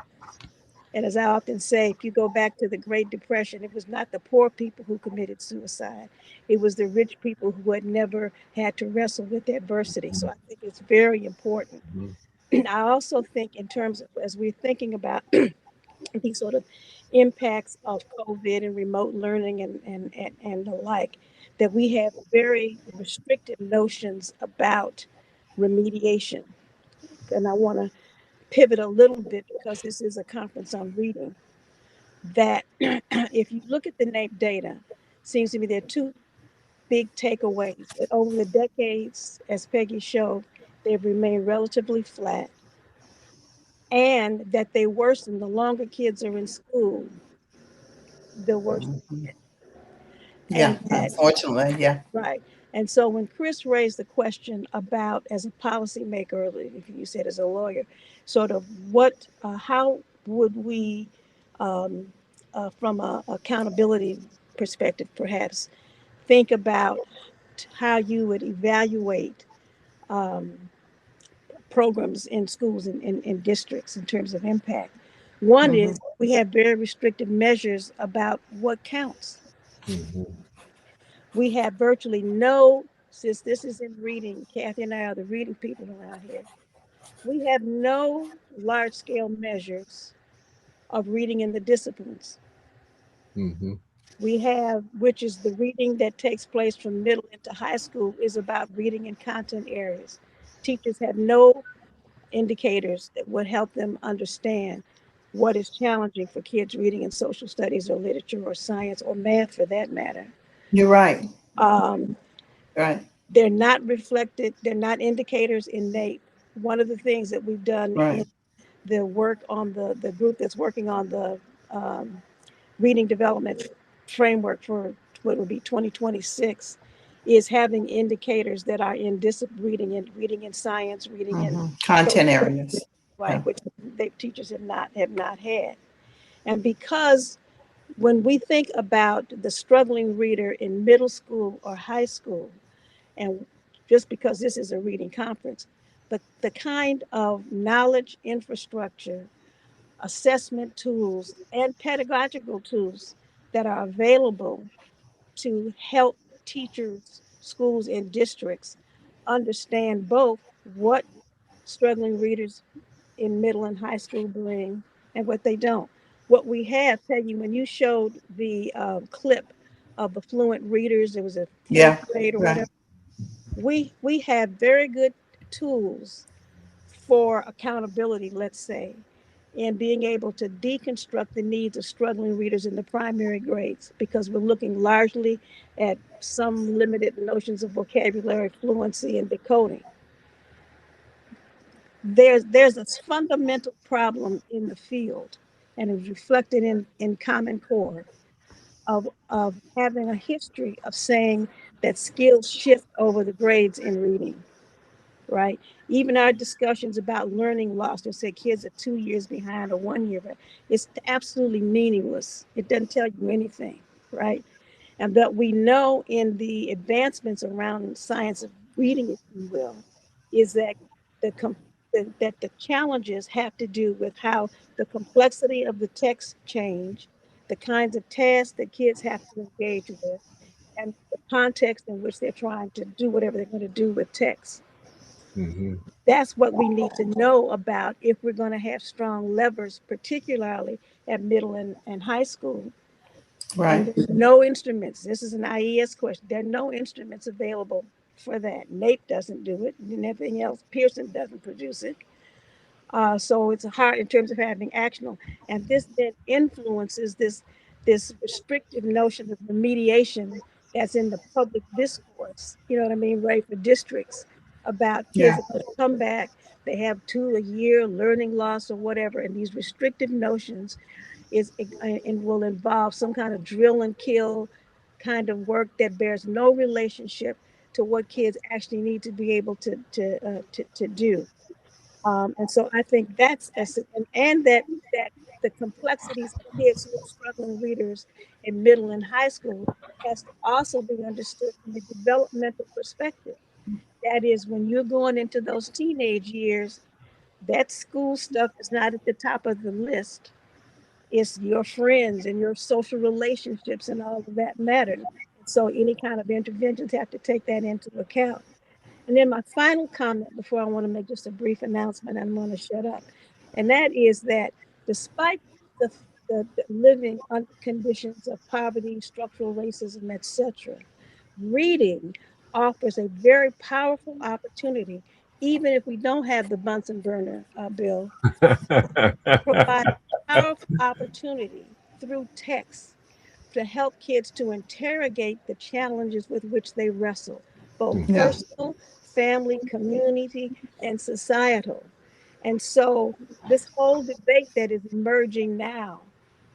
And as I often say, if you go back to the Great Depression, it was not the poor people who committed suicide. It was the rich people who had never had to wrestle with adversity. So I think it's very important. Mhm. I also think in terms of, as we're thinking about these sort of impacts of COVID and remote learning and the like, that we have very restricted notions about remediation. And I want to pivot a little bit because this is a conference on reading. That if you look at the NAEP data, seems to me there are two big takeaways. That over the decades, as Peggy showed, they've remained relatively flat, and that they worsen the longer kids are in school, the worse. mhm. Yeah, And that, unfortunately, yeah. right. And so when Chris raised the question about, as a policymaker, or if you said as a lawyer, sort of how would we, um, from a accountability perspective, perhaps, think about how you would evaluate um, programs in schools and in districts in terms of impact. One Mhm, is we have very restrictive measures about what counts. Mhm. We have virtually no, since this is in reading, Kathy and I are the reading people around here, we have no large scale measures of reading in the disciplines. Mhm. We have, which is the reading that takes place from middle into high school, is about reading in content areas. Teachers have no indicators that would help them understand what is challenging for kids reading in social studies or literature or science or math for that matter. you're right, Um, right, they're not reflected, they're not indicators in NAEP. One of the things that we've done in right. the work on the group that's working on the um, reading development framework for what would be 2026 is having indicators that are in reading in science, reading in Mhm. Content social areas. studies, right, Yeah. which they teachers have not had. And because when we think about the struggling reader in middle school or high school, and just because this is a reading conference, but the kind of knowledge infrastructure, assessment tools, and pedagogical tools that are available to help teachers, schools, and districts understand both what struggling readers in middle and high school bring and what they don't. What we have, Peggy, when you showed the clip of the fluent readers, it was a 10th Yeah, grade or right. whatever. We have very good tools for accountability, let's say, in being able to deconstruct the needs of struggling readers in the primary grades, because we're looking largely at some limited notions of vocabulary, fluency, and decoding. There's a fundamental problem in the field, and it's reflected in Common Core of having a history of saying that skills shift over the grades in reading, right? Even our discussions about learning loss, they say kids are 2 years behind or 1 year, but it's absolutely meaningless. It doesn't tell you anything, right? And that we know in the advancements around science of reading, if you will, is that the that the challenges have to do with how the complexity of the text change, the kinds of tasks that kids have to engage with, and the context in which they're trying to do whatever they're going to do with text. Mm-hmm. That's what we need to know about if we're going to have strong levers, particularly at middle and high school. Right. And there's no instruments. This is an IES question. There are no instruments available for that. NAEP doesn't do it, and everything else. Pearson doesn't produce it. So it's hard in terms of having actionable. And this then influences this restrictive notion of remediation that's in the public discourse. You know what I mean, right? For districts about kids Yeah. that come back, they have 2 a year learning loss or whatever, and these restrictive notions and will involve some kind of drill and kill kind of work that bears no relationship to what kids actually need to be able to do. And so I think that's and that the complexities of kids who are struggling readers in middle and high school has to also be understood from a developmental perspective. That is, when you're going into those teenage years, that school stuff is not at the top of the list. It's your friends and your social relationships and all of that matter. So any kind of interventions have to take that into account. And then my final comment before I want to make just a brief announcement, I'm going to shut up. And that is that despite the living under conditions of poverty, structural racism, etc., reading offers a very powerful opportunity, even if we don't have the Bunsen burner bill, provide a powerful opportunity through text to help kids to interrogate the challenges with which they wrestle, both Yeah. personal, family, community, and societal. And so this whole debate that is emerging now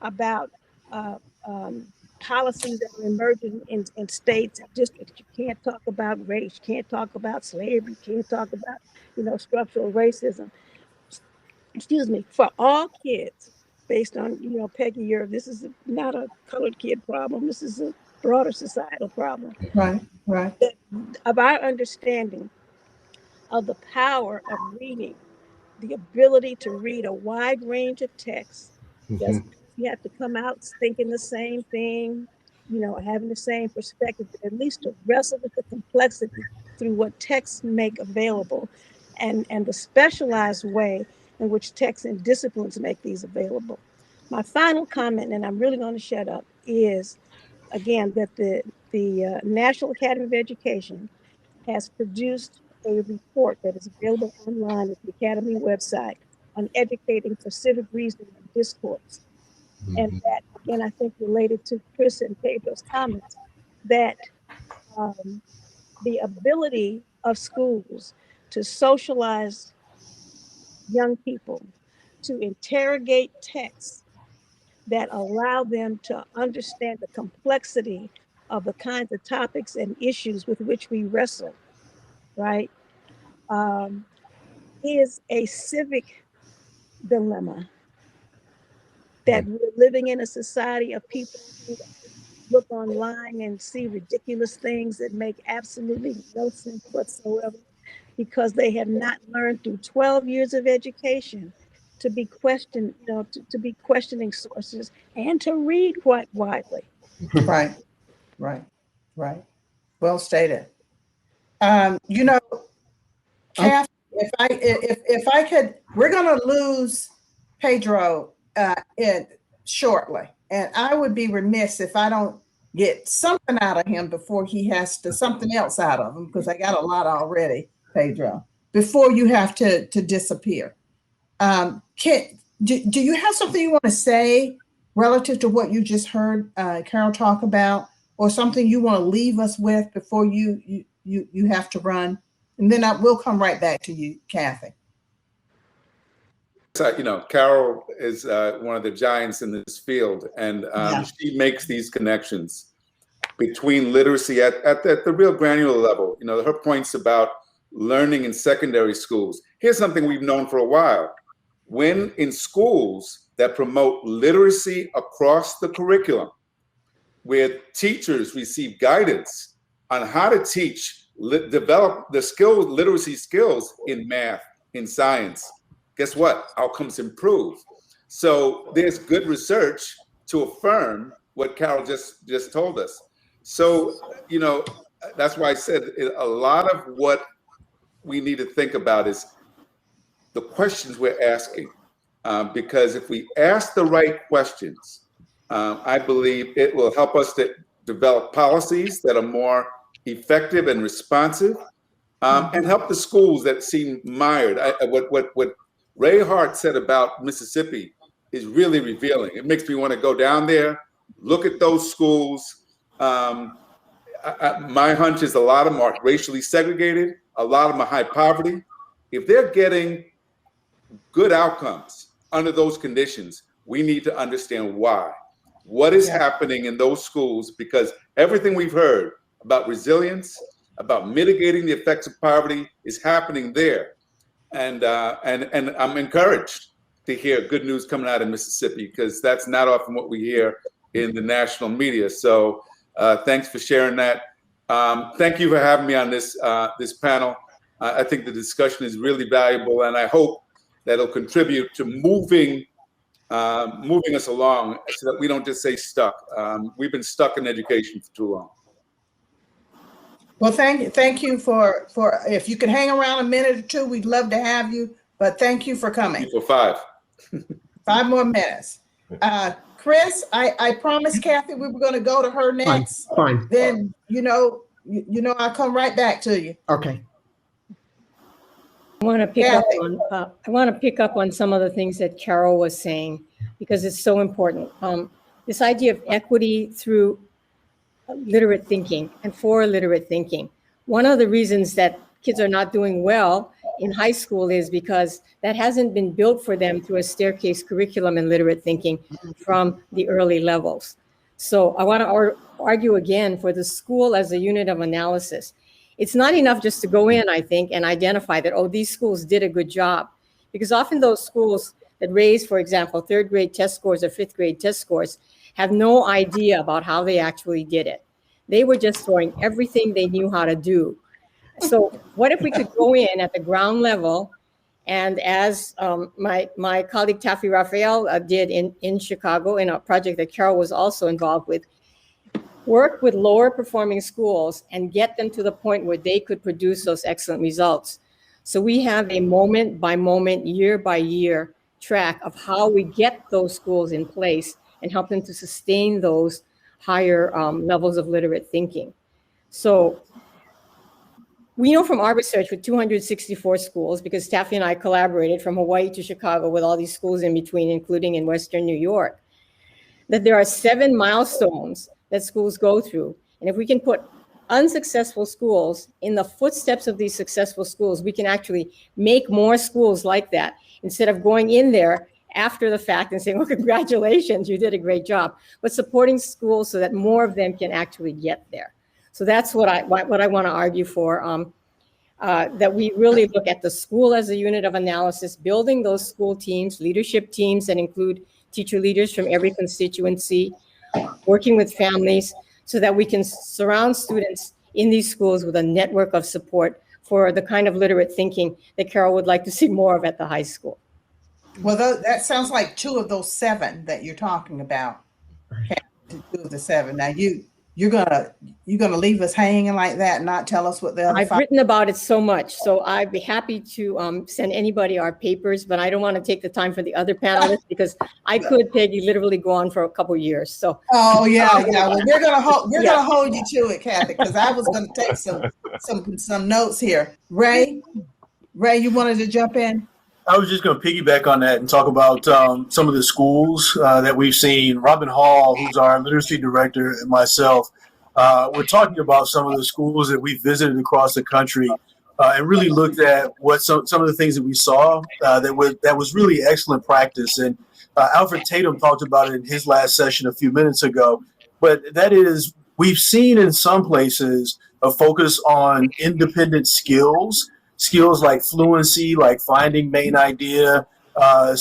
about uh, um, policies that are emerging in states and districts, you can't talk about race, you can't talk about slavery, you can't talk about, structural racism, excuse me, for all kids, based on, Peggy, this is not a colored kid problem. This is a broader societal problem. Right. Right. Of our understanding of the power of reading, the ability to read a wide range of texts. Doesn't mean you have to come out thinking the same thing, having the same perspective, but at least to wrestle with the complexity through what texts make available and the specialized way in which texts and disciplines make these available. My final comment, and I'm really going to shut up, is again that the National Academy of Education has produced a report that is available online at the Academy website on educating for civic reasoning and discourse. And that, again, I think related to Chris and Pedro's comments, that the ability of schools to socialize young people, to interrogate texts that allow them to understand the complexity of the kinds of topics and issues with which we wrestle, right? Is a civic dilemma that we're living in a society of people who look online and see ridiculous things that make absolutely no sense whatsoever because they have not learned through 12 years of education to be questioned, to be questioning sources and to read quite widely. Right. Right. Right. Well stated. Kathy, if I could, we're going to lose Pedro shortly, and I would be remiss if I don't get something out of him before he has to something else out of him, because I got a lot already, Pedro. Before you have to disappear, do you have something you want to say relative to what you just heard Carol talk about, or something you want to leave us with before you have to run? And then we'll come right back to you, Kathy. Carol is one of the giants in this field, and she makes these connections between literacy at the real granular level. Her points about learning in secondary schools. Here's something we've known for a while. When in schools that promote literacy across the curriculum, where teachers receive guidance on how to teach, develop the skills, literacy skills in math, in science, guess what? Outcomes improve. So there's good research to affirm what Carol just told us. So, that's why I said a lot of what we need to think about is the questions we're asking. Because if we ask the right questions, I believe it will help us to develop policies that are more effective and responsive, and help the schools that seem mired. What Ray Hart said about Mississippi is really revealing. It makes me want to go down there, look at those schools. My hunch is a lot of them are racially segregated. A lot of them are high poverty. If they're getting good outcomes under those conditions, we need to understand why. What is happening in those schools? Because everything we've heard about resilience, about mitigating the effects of poverty is happening there. And I'm encouraged to hear good news coming out of Mississippi, because that's not often what we hear in the national media. So thanks for sharing that. Thank you for having me on this panel. I think the discussion is really valuable, and I hope that it'll contribute to moving us along so that we don't just stay stuck. We've been stuck in education for too long. Well, thank you for if you could hang around a minute or two, we'd love to have you, but thank you for coming. For 5. 5 more minutes. Chris, I promised Kathy we were going to go to her next. Fine. Then, I'll come right back to you. Okay. I want to pick up on some of the things that Carol was saying, because it's so important. This idea of equity through literate thinking and for literate thinking. One of the reasons that kids are not doing well in high school is because that hasn't been built for them through a staircase curriculum in literate thinking from the early levels. So I want to argue again for the school as a unit of analysis. It's not enough just to go in, I think, and identify that, oh, these schools did a good job. Because often those schools that raise, for example, 3rd grade test scores or 5th grade test scores have no idea about how they actually did it. They were just throwing everything they knew how to do. So what if we could go in at the ground level, and as my colleague Taffy Raphael did in Chicago in a project that Carol was also involved with, work with lower performing schools and get them to the point where they could produce those excellent results. So we have a moment by moment, year by year track of how we get those schools in place and help them to sustain those higher levels of literate thinking. So we know from our research with 264 schools, because Taffy and I collaborated from Hawaii to Chicago with all these schools in between, including in Western New York, that there are 7 milestones that schools go through. And if we can put unsuccessful schools in the footsteps of these successful schools, we can actually make more schools like that, instead of going in there after the fact and saying, well, congratulations, you did a great job, but supporting schools so that more of them can actually get there. So that's what I want to argue for, that we really look at the school as a unit of analysis, building those school teams, leadership teams that include teacher leaders from every constituency, working with families so that we can surround students in these schools with a network of support for the kind of literate thinking that Carol would like to see more of at the high school. Well, that sounds like 2 of those 7 that you're talking about. 2 of the 7. Now you're gonna leave us hanging like that and not tell us what the other I've written about it so much, so I'd be happy to send anybody our papers, but I don't want to take the time for the other panelists, because I could, Peggy, literally go on for a couple years. So. Oh yeah. Well, we're gonna hold you to it, Kathy, because I was gonna take some notes here. Ray, you wanted to jump in? I was just going to piggyback on that and talk about some of the schools that we've seen. Robin Hall, who's our literacy director, and myself, we're talking about some of the schools that we visited across the country and really looked at what some of the things that we saw that was really excellent practice. And Alfred Tatum talked about it in his last session a few minutes ago. But that is, we've seen in some places a focus on independent skills like fluency, like finding main idea,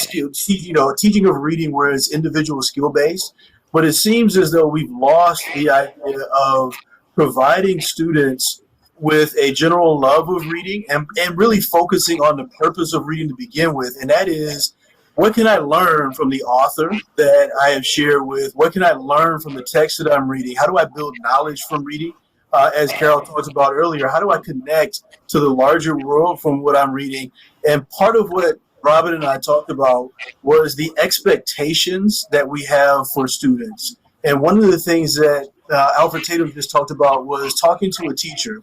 teaching of reading where it's individual skill based. But it seems as though we've lost the idea of providing students with a general love of reading and really focusing on the purpose of reading to begin with. And that is what can I learn from the author that I have shared with? What can I learn from the text that I'm reading? How do I build knowledge from reading? As Carol talked about earlier, how do I connect to the larger world from what I'm reading? And part of what Robin and I talked about was the expectations that we have for students. And one of the things that Alfred Tatum just talked about was talking to a teacher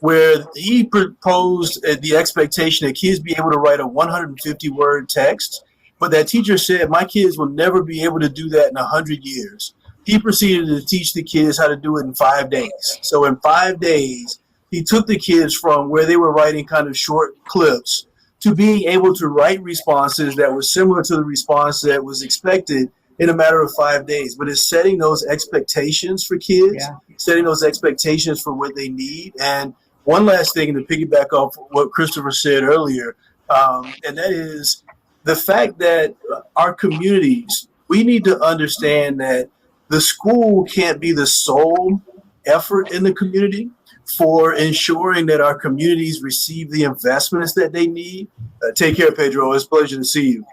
where he proposed the expectation that kids be able to write a 150-word text, but that teacher said, my kids will never be able to do that in 100 years. He proceeded to teach the kids how to do it in 5 days. So in 5 days, he took the kids from where they were writing kind of short clips to being able to write responses that were similar to the response that was expected in a matter of 5 days. But it's setting those expectations for kids, setting those expectations for what they need. And one last thing to piggyback off what Christopher said earlier, and that is the fact that our communities, we need to understand that the school can't be the sole effort in the community for ensuring that our communities receive the investments that they need. Take care, Pedro. It's a pleasure to see you.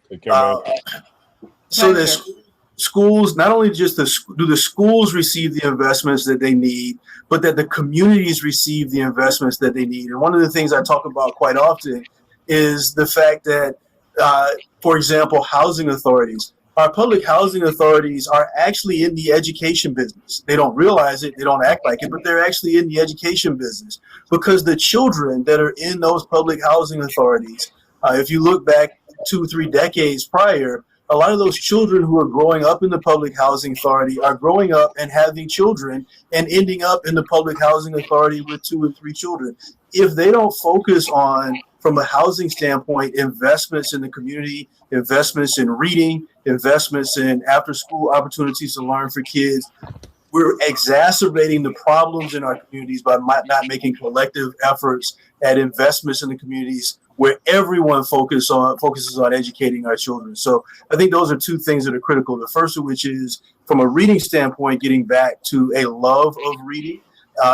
Take care, man. So that schools, not only just do the schools receive the investments that they need, but that the communities receive the investments that they need. And one of the things I talk about quite often is the fact that, for example, housing authorities. Our public housing authorities are actually in the education business. They don't realize it, they don't act like it, but they're actually in the education business because the children that are in those public housing authorities, if you look back 2-3 decades prior, a lot of those children who are growing up in the public housing authority are growing up and having children and ending up in the public housing authority with 2 and 3 children. If they don't focus on, from a housing standpoint, investments in the community, investments in reading, investments in after-school opportunities to learn for kids, we're exacerbating the problems in our communities by not making collective efforts at investments in the communities where everyone focuses on educating our children. So I think those are 2 things that are critical. The first of which is, from a reading standpoint, getting back to a love of reading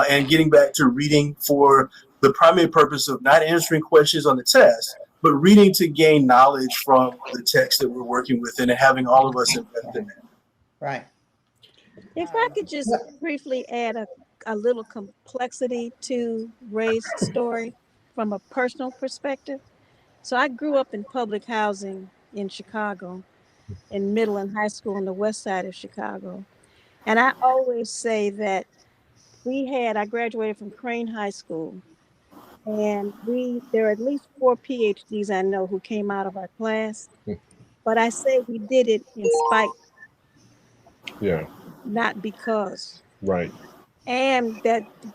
and getting back to reading for the primary purpose of not answering questions on the test, but reading to gain knowledge from the text that we're working with and having all of us invest in that. Right. If I could just briefly add a little complexity to Ray's story from a personal perspective. So I grew up in public housing in Chicago, in middle and high school on the west side of Chicago. And I always say that I graduated from Crane High School, and there are at least 4 PhDs I know who came out of our class. But I say we did it in spite, not because. Right. And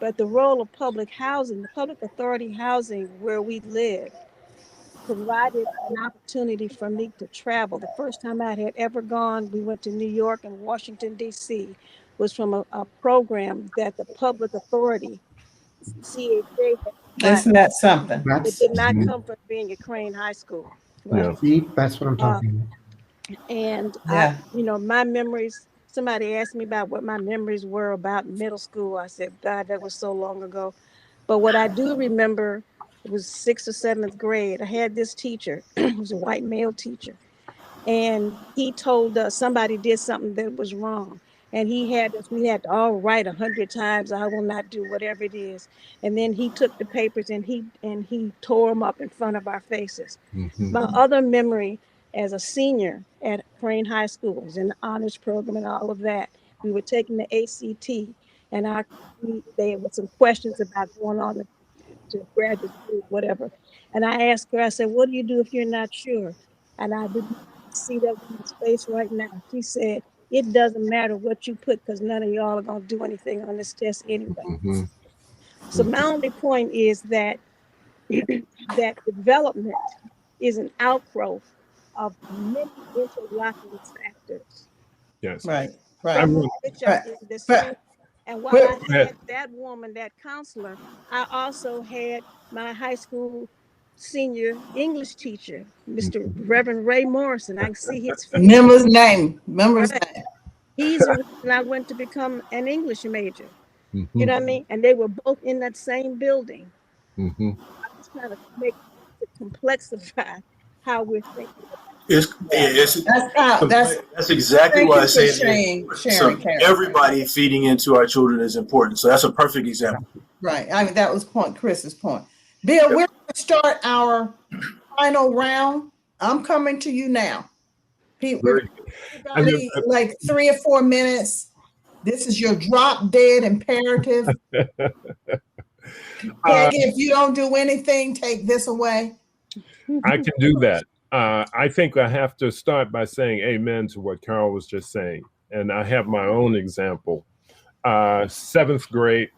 but the role of public housing, the public authority housing where we live, provided an opportunity for me to travel. The first time I had ever gone, we went to New York and Washington, D.C., was from a program that the public authority, CHA, had. Isn't that something? It did not come from being at Crane High School. Right? See, that's what I'm talking about. And my memories, somebody asked me about what my memories were about middle school. I said, God, that was so long ago. But what I do remember, it was 6th or 7th grade. I had this teacher, he was a white male teacher. And he told us somebody did something that was wrong. And we had to all write 100 times, I will not do whatever it is. And then he took the papers and he tore them up in front of our faces. My other memory as a senior at Crane High School, was in the honors program and all of that. We were taking the ACT, and there were some questions about going on to graduate school, whatever. And I asked her, I said, what do you do if you're not sure? And I didn't see that woman's face right now. She said, it doesn't matter what you put because none of y'all are going to do anything on this test anyway. So my only point is that that development is an outgrowth of many interlocking factors. Yes. Right. And while I had that woman, that counselor, I also had my high school senior English teacher, Mr. Reverend Ray Morrison. I can see his face. Remember his name. He's the reason I went to become an English major. You know what I mean? And they were both in that same building. I was trying to complexify how we're thinking. That's exactly Thank why you I for say sharing, so Kathryn. everybody feeding into our children is important. So that's a perfect example. Right. I mean, that was Chris's point. Bill, we're going to start our final round. I'm coming to you now. Pete, everybody, like 3 or 4 minutes. This is your drop dead imperative. Peggy, if you don't do anything, take this away. I can do that. I think I have to start by saying amen to what Carl was just saying. And I have my own example. Seventh grade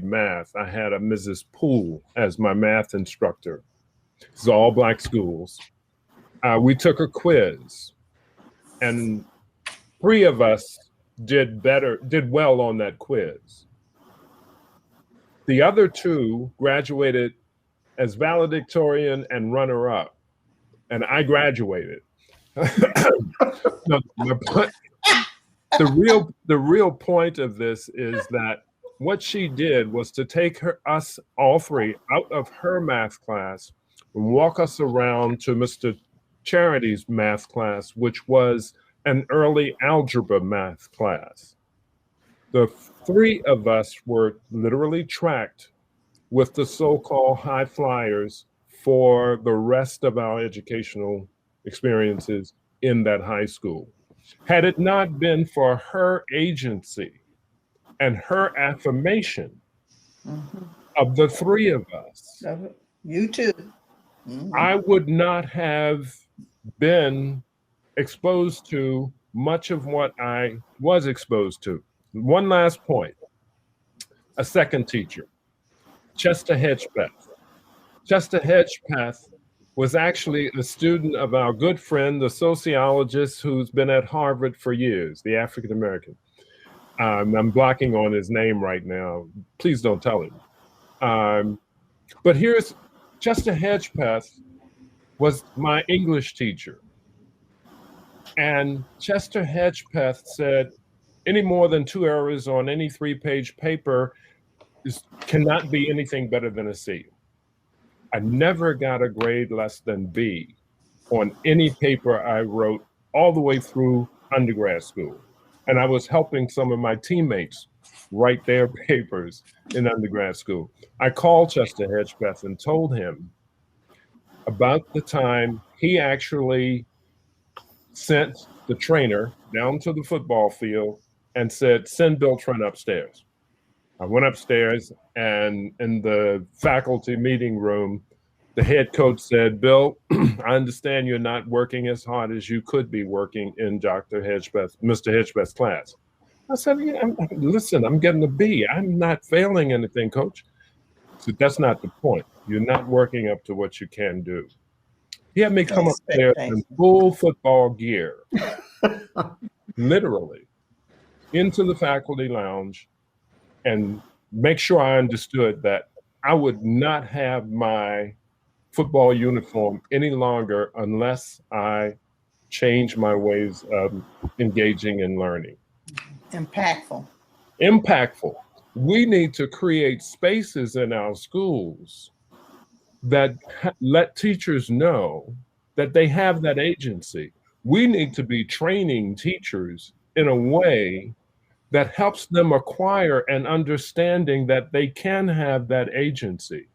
math, I had a Mrs. Poole as my math instructor. It's all Black schools. We took a quiz, and 3 of us did well on that quiz. The other 2 graduated as valedictorian and runner-up, and I graduated. The real point of this is that what she did was to take us all 3 out of her math class and walk us around to Mr. Charity's math class, which was an early algebra math class. The 3 of us were literally tracked with the so-called high flyers for the rest of our educational experiences in that high school. Had it not been for her agency and her affirmation of the 3 of us, you too, I would not have been exposed to much of what I was exposed to. One last point. A second teacher, Chester Hedgepeth. Chester Hedgepeth was actually a student of our good friend, the sociologist who's been at Harvard for years, the African-American. I'm blocking on his name right now. Please don't tell him. But here's Chester Hedgepeth was my English teacher. And Chester Hedgepeth said, any more than 2 errors on any 3-page paper cannot be anything better than a C. I never got a grade less than B on any paper I wrote all the way through undergrad school. And I was helping some of my teammates write their papers in undergrad school. I called Chester Hedgepeth and told him about the time he actually sent the trainer down to the football field and said, send Bill Trent upstairs. I went upstairs, and in the faculty meeting room, the head coach said, Bill, I understand you're not working as hard as you could be working in Mr. Hedgepeth's class. I said, yeah, listen, I'm getting a B. I'm not failing anything, coach. So that's not the point. You're not working up to what you can do. He had me come upstairs in full football gear, literally, into the faculty lounge and make sure I understood that I would not have my football uniform any longer unless I change my ways of engaging and learning. Impactful. We need to create spaces in our schools that let teachers know that they have that agency. We need to be training teachers in a way that helps them acquire an understanding that they can have that agency.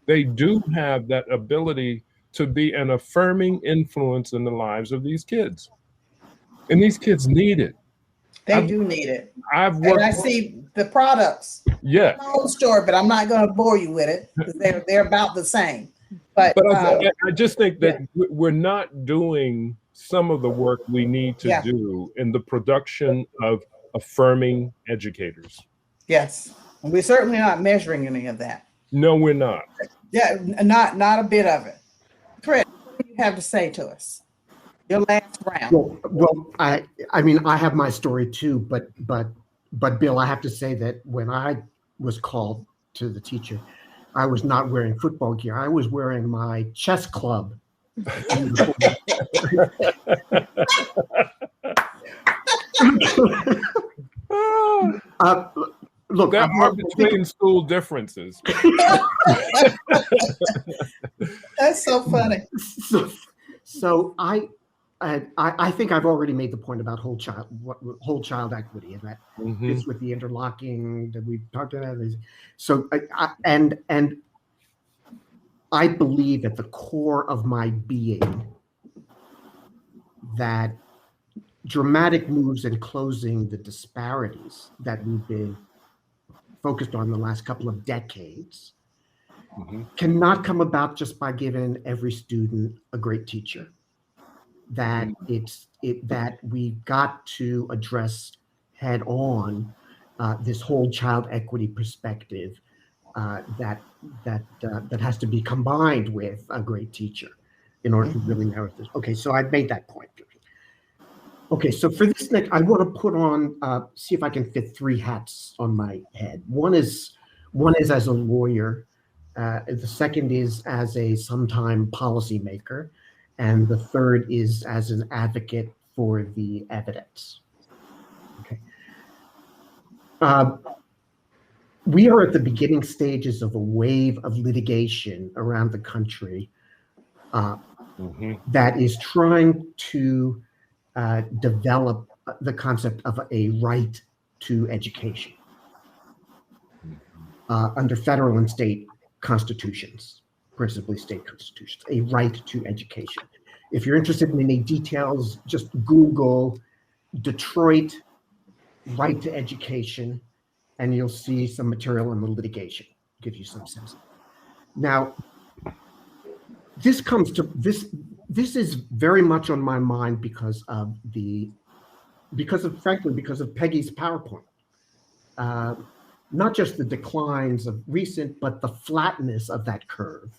They do have that ability to be an affirming influence in the lives of these kids. And these kids need it. They do need it. I've worked. And I see the products. Yeah. My own story, but I'm not going to bore you with it because they're about the same. But I just think that we're not doing some of the work we need to do in the production of affirming educators. Yes. And we're certainly not measuring any of that. No, we're not. Yeah, not a bit of it. Trent, what do you have to say to us? Your last round. Well, I mean, I have my story too, but Bill, I have to say that when I was called to the teacher, I was not wearing football gear. I was wearing my chess club. Look, there are between school differences. That's so funny. So I think I've already made the point about whole child equity, and that fits with the interlocking that we've talked about. So and I believe at the core of my being that dramatic moves in closing the disparities that we've been focused on the last couple of decades cannot come about just by giving every student a great teacher. That that we've got to address head on this whole child equity perspective that has to be combined with a great teacher in order to really narrow this. Okay, so I've made that point. Okay, so for this next, I want to put on, see if I can fit 3 hats on my head. One is as a lawyer, the second is as a sometime policymaker, and the third is as an advocate for the evidence. Okay. We are at the beginning stages of a wave of litigation around the country that is trying to develop the concept of a right to education under federal and state constitutions, principally state constitutions, a right to education. If you're interested in any details, just Google Detroit right to education, and you'll see some material in the litigation, give you some sense. Now, this comes to this is very much on my mind because of Peggy's PowerPoint. Not just the declines of recent, but the flatness of that curve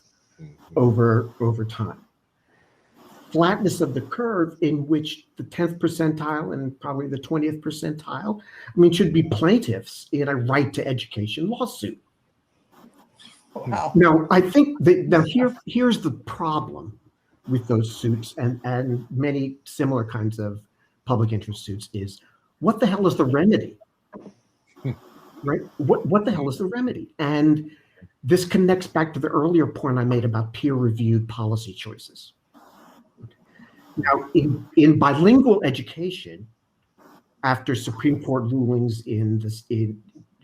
over time. Flatness of the curve in which the 10th percentile and probably the 20th percentile, should be plaintiffs in a right to education lawsuit. Wow. Now, I think that here's the problem with those suits and many similar kinds of public interest suits is, what the hell is the remedy? Right? What the hell is the remedy? And this connects back to the earlier point I made about peer-reviewed policy choices. Now, in bilingual education, after Supreme Court rulings in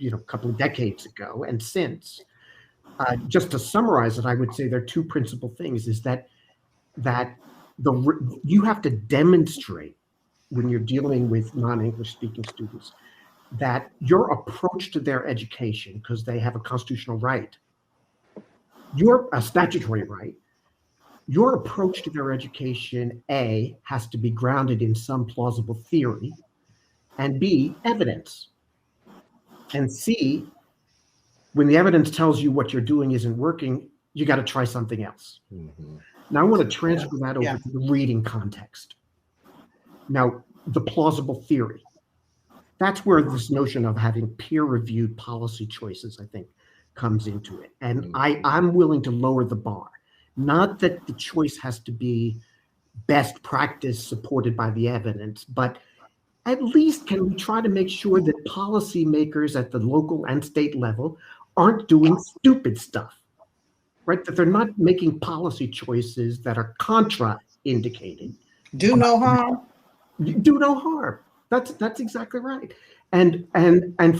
a couple of decades ago and since, just to summarize it, I would say there are 2 principal things: is that you have to demonstrate when you're dealing with non-English speaking students that your approach to their education, because they have a constitutional right, a statutory right, your approach to their education, A, has to be grounded in some plausible theory, and B, evidence. And C, when the evidence tells you what you're doing isn't working, you got to try something else. Now I want to transfer that over to the reading context. Now, the plausible theory. That's where this notion of having peer-reviewed policy choices, I think, comes into it. And I'm willing to lower the bar. Not that the choice has to be best practice supported by the evidence, but at least can we try to make sure that policymakers at the local and state level aren't doing stupid stuff, right? That they're not making policy choices that are contraindicated. Do no harm. Do no harm. That's exactly right. And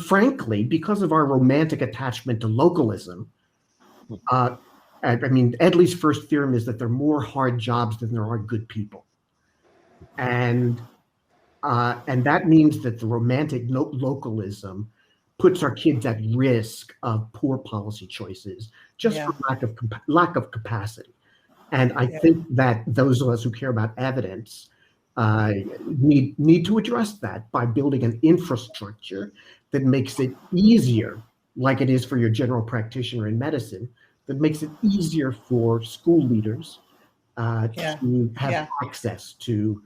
frankly, because of our romantic attachment to localism, Edley's first theorem is that there are more hard jobs than there are good people, and that means that the romantic localism puts our kids at risk of poor policy choices just for lack of capacity. And I think that those of us who care about evidence need to address that by building an infrastructure that makes it easier, like it is for your general practitioner in medicine, that makes it easier for school leaders to have access to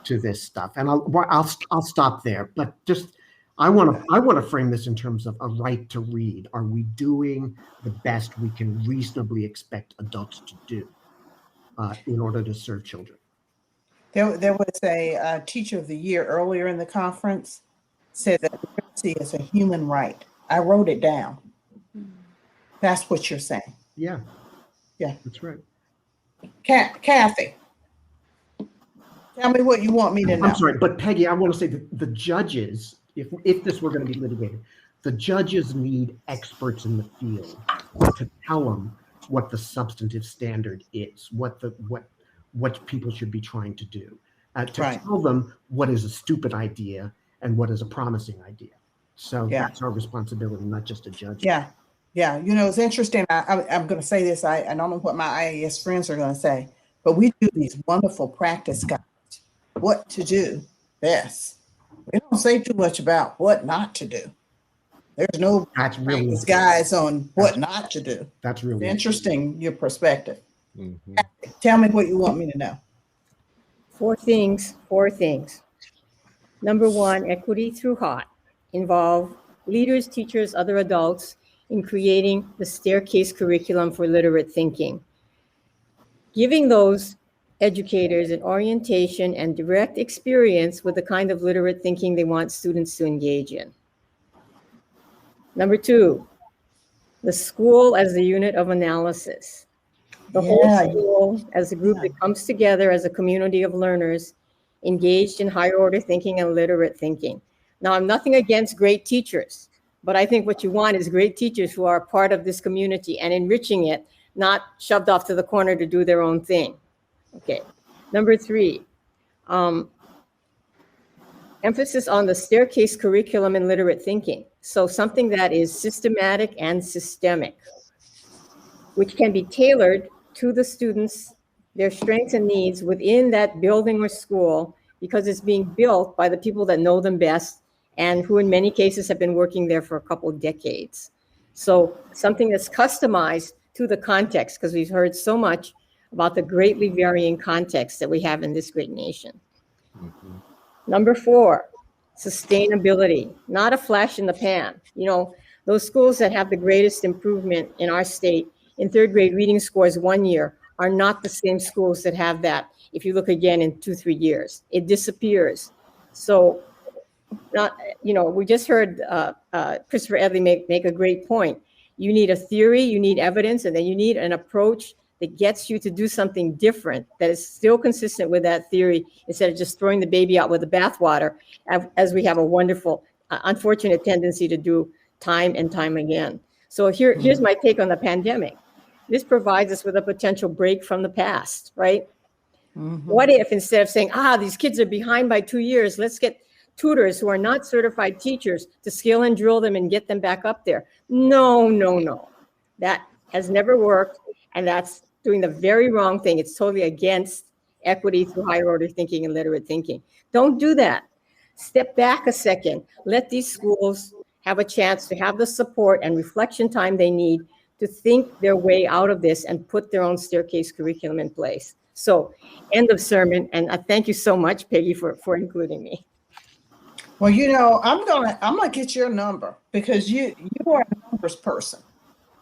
this stuff. And I'll stop there. But just I want to frame this in terms of a right to read. Are we doing the best we can reasonably expect adults to do in order to serve children? There was a teacher of the year earlier in the conference said that literacy is a human right. I wrote it down. That's what you're saying. Yeah, that's right. Kathy, tell me what you want me to know. I'm sorry, but Peggy, I want to say that the judges, if this were going to be litigated, the judges need experts in the field to tell them what the substantive standard is, what people should be trying to do, to Right. tell them what is a stupid idea and what is a promising idea. So Yeah. that's our responsibility, not just a judge. Yeah. Yeah. You know, it's interesting. I'm going to say this. I don't know what my IAS friends are going to say, but we do these wonderful practice guides, what to do best. We don't say too much about what not to do. There's no That's really practice guides on what not to do. That's really It's interesting, your perspective. Mhm. Tell me what you want me to know. Four things. Number one, equity through Hart involve leaders, teachers, other adults in creating the staircase curriculum for literate thinking. Giving those educators an orientation and direct experience with the kind of literate thinking they want students to engage in. Number two, the school as the unit of analysis. The whole school as a group that comes together as a community of learners engaged in higher order thinking and literate thinking. Now, I'm nothing against great teachers, but I think what you want is great teachers who are part of this community and enriching it, not shoved off to the corner to do their own thing. Okay. Number three, emphasis on the staircase curriculum in literate thinking. So something that is systematic and systemic, which can be tailored to the students, their strengths and needs within that building or school, because it's being built by the people that know them best and who in many cases have been working there for a couple of decades. So something that's customized to the context, because we've heard so much about the greatly varying context that we have in this great nation. Mm-hmm. Number four, sustainability, not a flash in the pan. You know, those schools that have the greatest improvement in our state in third grade reading scores 1 year are not the same schools that have that. If you look again in 2-3 years, it disappears. So, we just heard Christopher Edley make a great point. You need a theory, you need evidence, and then you need an approach that gets you to do something different that is still consistent with that theory, instead of just throwing the baby out with the bathwater, as we have a wonderful, unfortunate tendency to do time and time again. So here's my take on the pandemic. This provides us with a potential break from the past, right? Mm-hmm. What if instead of saying, these kids are behind by 2 years, let's get tutors who are not certified teachers to skill and drill them and get them back up there? No. That has never worked, and that's doing the very wrong thing. It's totally against equity through higher order thinking and literate thinking. Don't do that. Step back a second. Let these schools have a chance to have the support and reflection time they need to think their way out of this and put their own staircase curriculum in place. So, end of sermon, and I thank you so much, Peggy, for including me. Well, I'm gonna get your number, because you are a numbers person.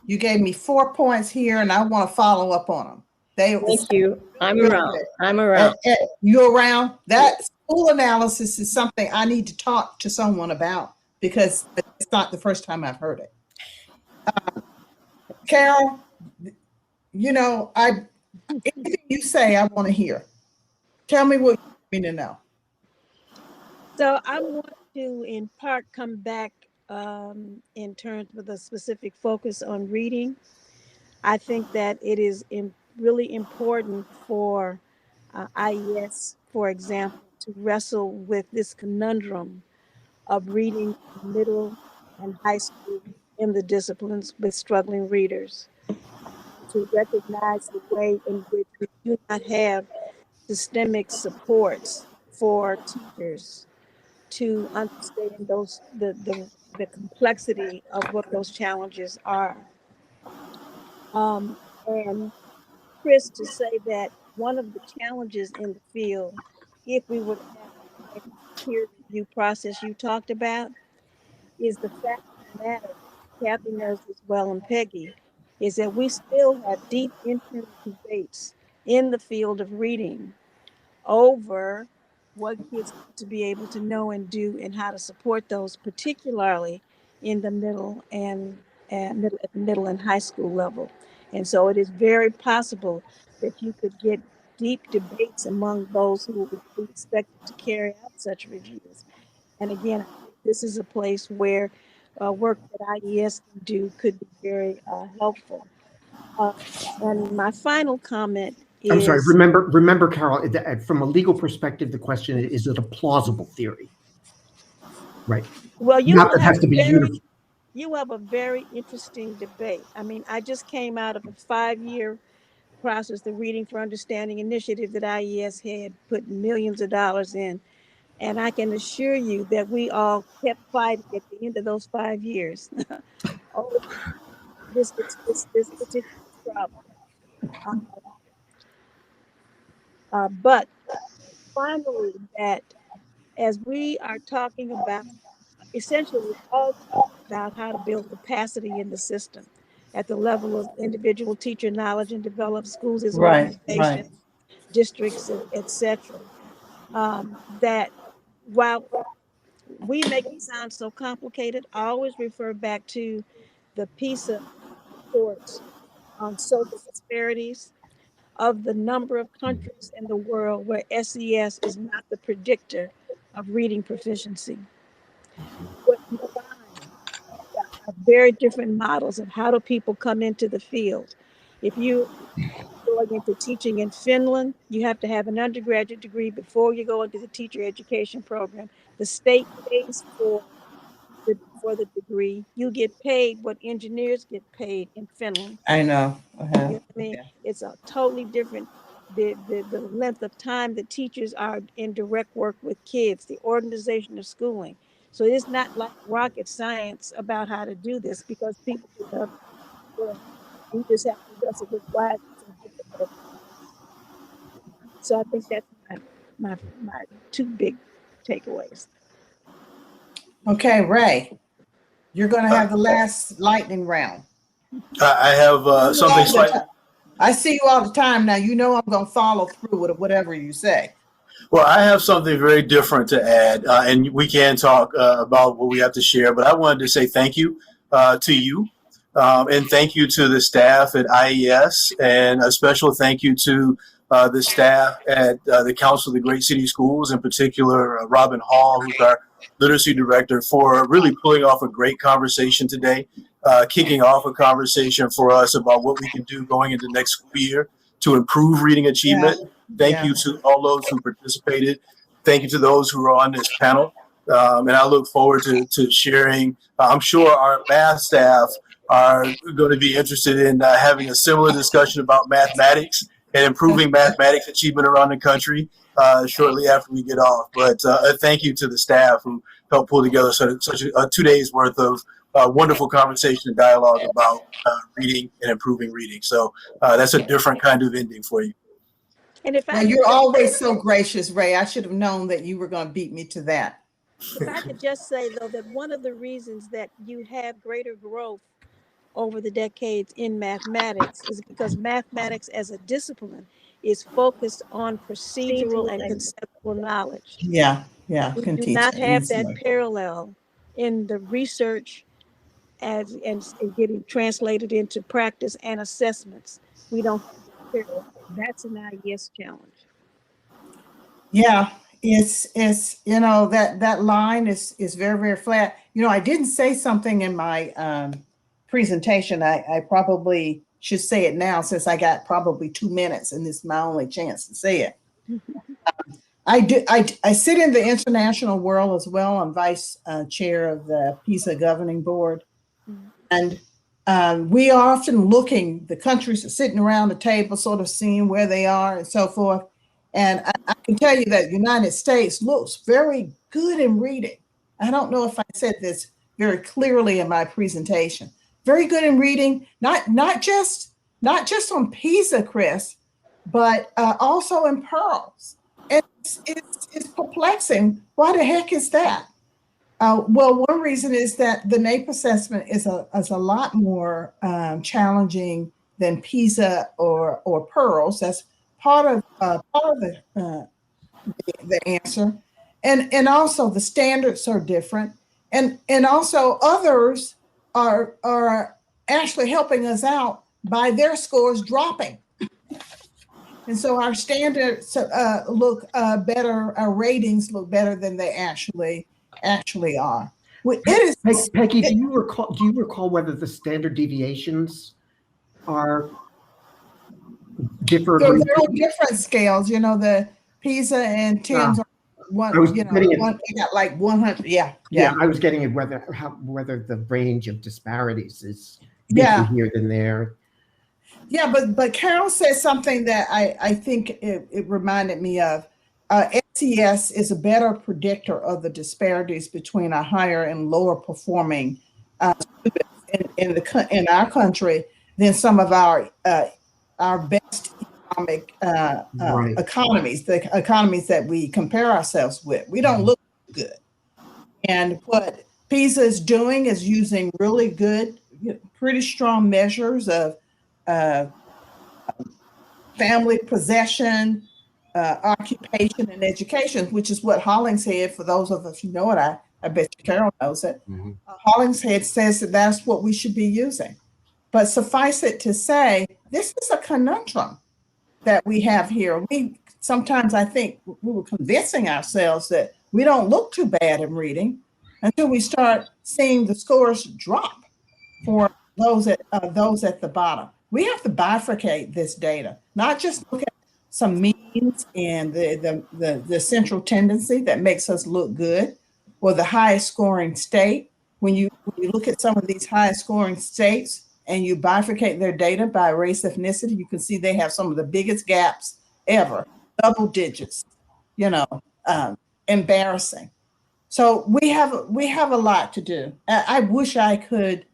You gave me 4 points here, and I want to follow up on them. Thank you. I'm around. You're around. That school analysis is something I need to talk to someone about, because it's not the first time I've heard it. Carol, anything you say, I want to hear. Tell me what you want me to know. So I want to, in part, come back in terms with a specific focus on reading. I think that it is really important for IES, for example, to wrestle with this conundrum of reading middle and high school in the disciplines with struggling readers, to recognize the way in which we do not have systemic supports for teachers to understand the complexity of what those challenges are. And Chris, to say that one of the challenges in the field, if we would have a peer review process you talked about, is the fact of the matter, Kathy knows as well, and Peggy, is that we still have deep internal debates in the field of reading over what kids need to be able to know and do and how to support those, particularly in the middle and high school level. And so it is very possible that you could get deep debates among those who would be expected to carry out such reviews. And again, I think this is a place where work that IES can do could be very helpful. And my final comment I'm sorry. is, Remember, Carol. From a legal perspective, the question is it a plausible theory? Right. well, Not that it has to be uniform. you have a very interesting debate. I mean, I just came out of a 5-year process, the Reading for Understanding initiative that IES had put millions of dollars in. And I can assure you that we all kept fighting at the end of those 5 years. Oh, this particular problem. But finally, that as we are talking about, essentially all talking about how to build capacity in the system at the level of individual teacher knowledge and develop schools as Right, organizations, right. districts, etc. That while we make it sound so complicated, I always refer back to the PISA reports on social disparities of the number of countries in the world where SES is not the predictor of reading proficiency. What you find are very different models of how do people come into the field. If you going into teaching in Finland, you have to have an undergraduate degree before you go into the teacher education program. The state pays for the degree. You get paid what engineers get paid in Finland. I know. You know what I mean? It's a totally different, the length of time that teachers are in direct work with kids, the organization of schooling. So it's not like rocket science about how to do this because people just have, well, you just have to wrestle with why it's so difficult. So I think that's my two big takeaways. Okay, Ray, you're going to have the last lightning round. I have something slightly. I see you all the time now. You know I'm going to follow through with whatever you say. Well, I have something very different to add, and we can talk about what we have to share, but I wanted to say thank you to you, and thank you to the staff at IES, and a special thank you to the staff at the Council of the Great City Schools, in particular, Robin Hall, who's our literacy director, for really pulling off a great conversation today, kicking off a conversation for us about what we can do going into next school year to improve reading achievement. Yeah. Thank you to all those who participated. Thank you to those who are on this panel. And I look forward to sharing. I'm sure our math staff are going to be interested in having a similar discussion about mathematics and improving mathematics achievement around the country shortly after we get off. But thank you to the staff who helped pull together such a 2 days worth of wonderful conversation and dialogue about reading and improving reading. So that's a different kind of ending for you. And if you're always so gracious, Ray. I should have known that you were going to beat me to that. If I could just say, though, that one of the reasons that you have greater growth over the decades in mathematics is because mathematics as a discipline is focused on procedural and conceptual knowledge. Yeah. We do not have that parallel in the research and getting translated into practice and assessments. We don't have that parallel. That's an IES challenge. Yeah, it's that line is very, very flat. I didn't say something in my presentation. I probably should say it now since I got probably 2 minutes and this is my only chance to say it. I sit in the international world as well. I'm vice chair of the PISA governing board. And we are often the countries are sitting around the table, sort of seeing where they are and so forth. And I can tell you that the United States looks very good in reading. I don't know if I said this very clearly in my presentation. Very good in reading, not just on PISA, Chris, but also in Pearls. And it's perplexing. Why the heck is that? Well, one reason is that the NAEP assessment is a lot more challenging than PISA or Pearls. That's part of the answer, and also the standards are different, and also others are actually helping us out by their scores dropping. And so our standards look better, our ratings look better than they actually are. It is. Peggy, do you recall whether the standard deviations are different? They're all different scales, you know, the PISA and TIMS are one, you know, one, you got like 100. Yeah. I was getting at whether the range of disparities is Yeah. here than there. Yeah, but Carol said something that I think it reminded me of. NCES is a better predictor of the disparities between our higher and lower performing students in our country than some of our best economic economies, the economies that we compare ourselves with. We don't look good. And what PISA is doing is using really good, pretty strong measures of family possession, occupation, and education, which is what Hollingshead, for those of us who know it, I bet you Carol knows it. Mm-hmm. Hollingshead says that that's what we should be using. But suffice it to say, this is a conundrum that we have here. Sometimes I think we were convincing ourselves that we don't look too bad in reading until we start seeing the scores drop for those at the bottom. We have to bifurcate this data, not just look at some means and the central tendency that makes us look good, or the highest scoring state. When you look at some of these highest scoring states and you bifurcate their data by race, ethnicity, you can see they have some of the biggest gaps ever, double digits, embarrassing. So we have a lot to do. I wish I could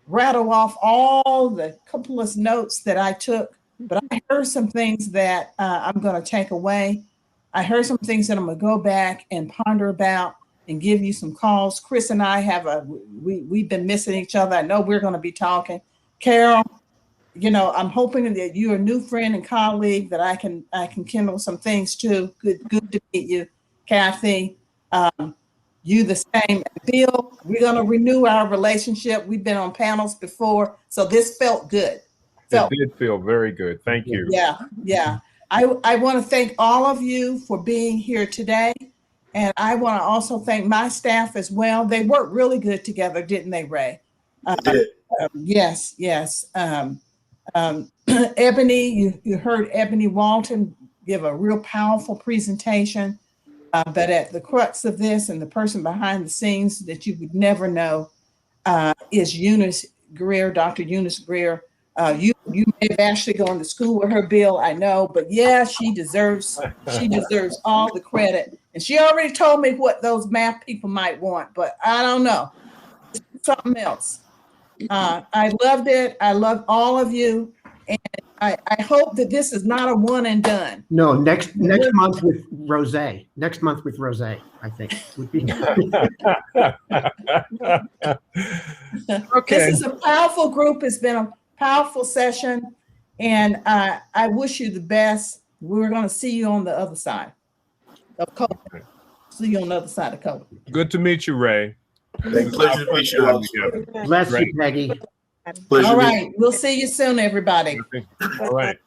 rattle off all the couple of notes that I took, but I heard some things that I'm going to take away. I heard some things that I'm going to go back and ponder about and give you some calls. Chris and I we've been missing each other. I know we're going to be talking. Carol, I'm hoping that you're a new friend and colleague that I can kindle some things too. Good to meet you, Kathy. You the same. Bill, we're going to renew our relationship. We've been on panels before, so this felt good. It did feel very good. Thank you. Yeah. I want to thank all of you for being here today. And I want to also thank my staff as well. They worked really good together, didn't they, Ray? Yes. Ebony, you heard Ebony Walton give a real powerful presentation. But at the crux of this, and the person behind the scenes that you would never know, is Eunice Greer, Dr. Eunice Greer. You may have actually gone to school with her, Bill, I know, but yeah, she deserves all the credit. And she already told me what those math people might want, but I don't know. It's something else. I loved it. I love all of you. And I hope that this is not a one and done. No, next month with Rose. Next month with Rose, I think would be. Okay. This is a powerful group. It's been a powerful session, and I wish you the best. We're going to see you on the other side of COVID. See you on the other side of COVID. Good to meet you, Ray. Pleasure to meet you. Bless you, Peggy. All right. We'll see you soon, everybody. All right.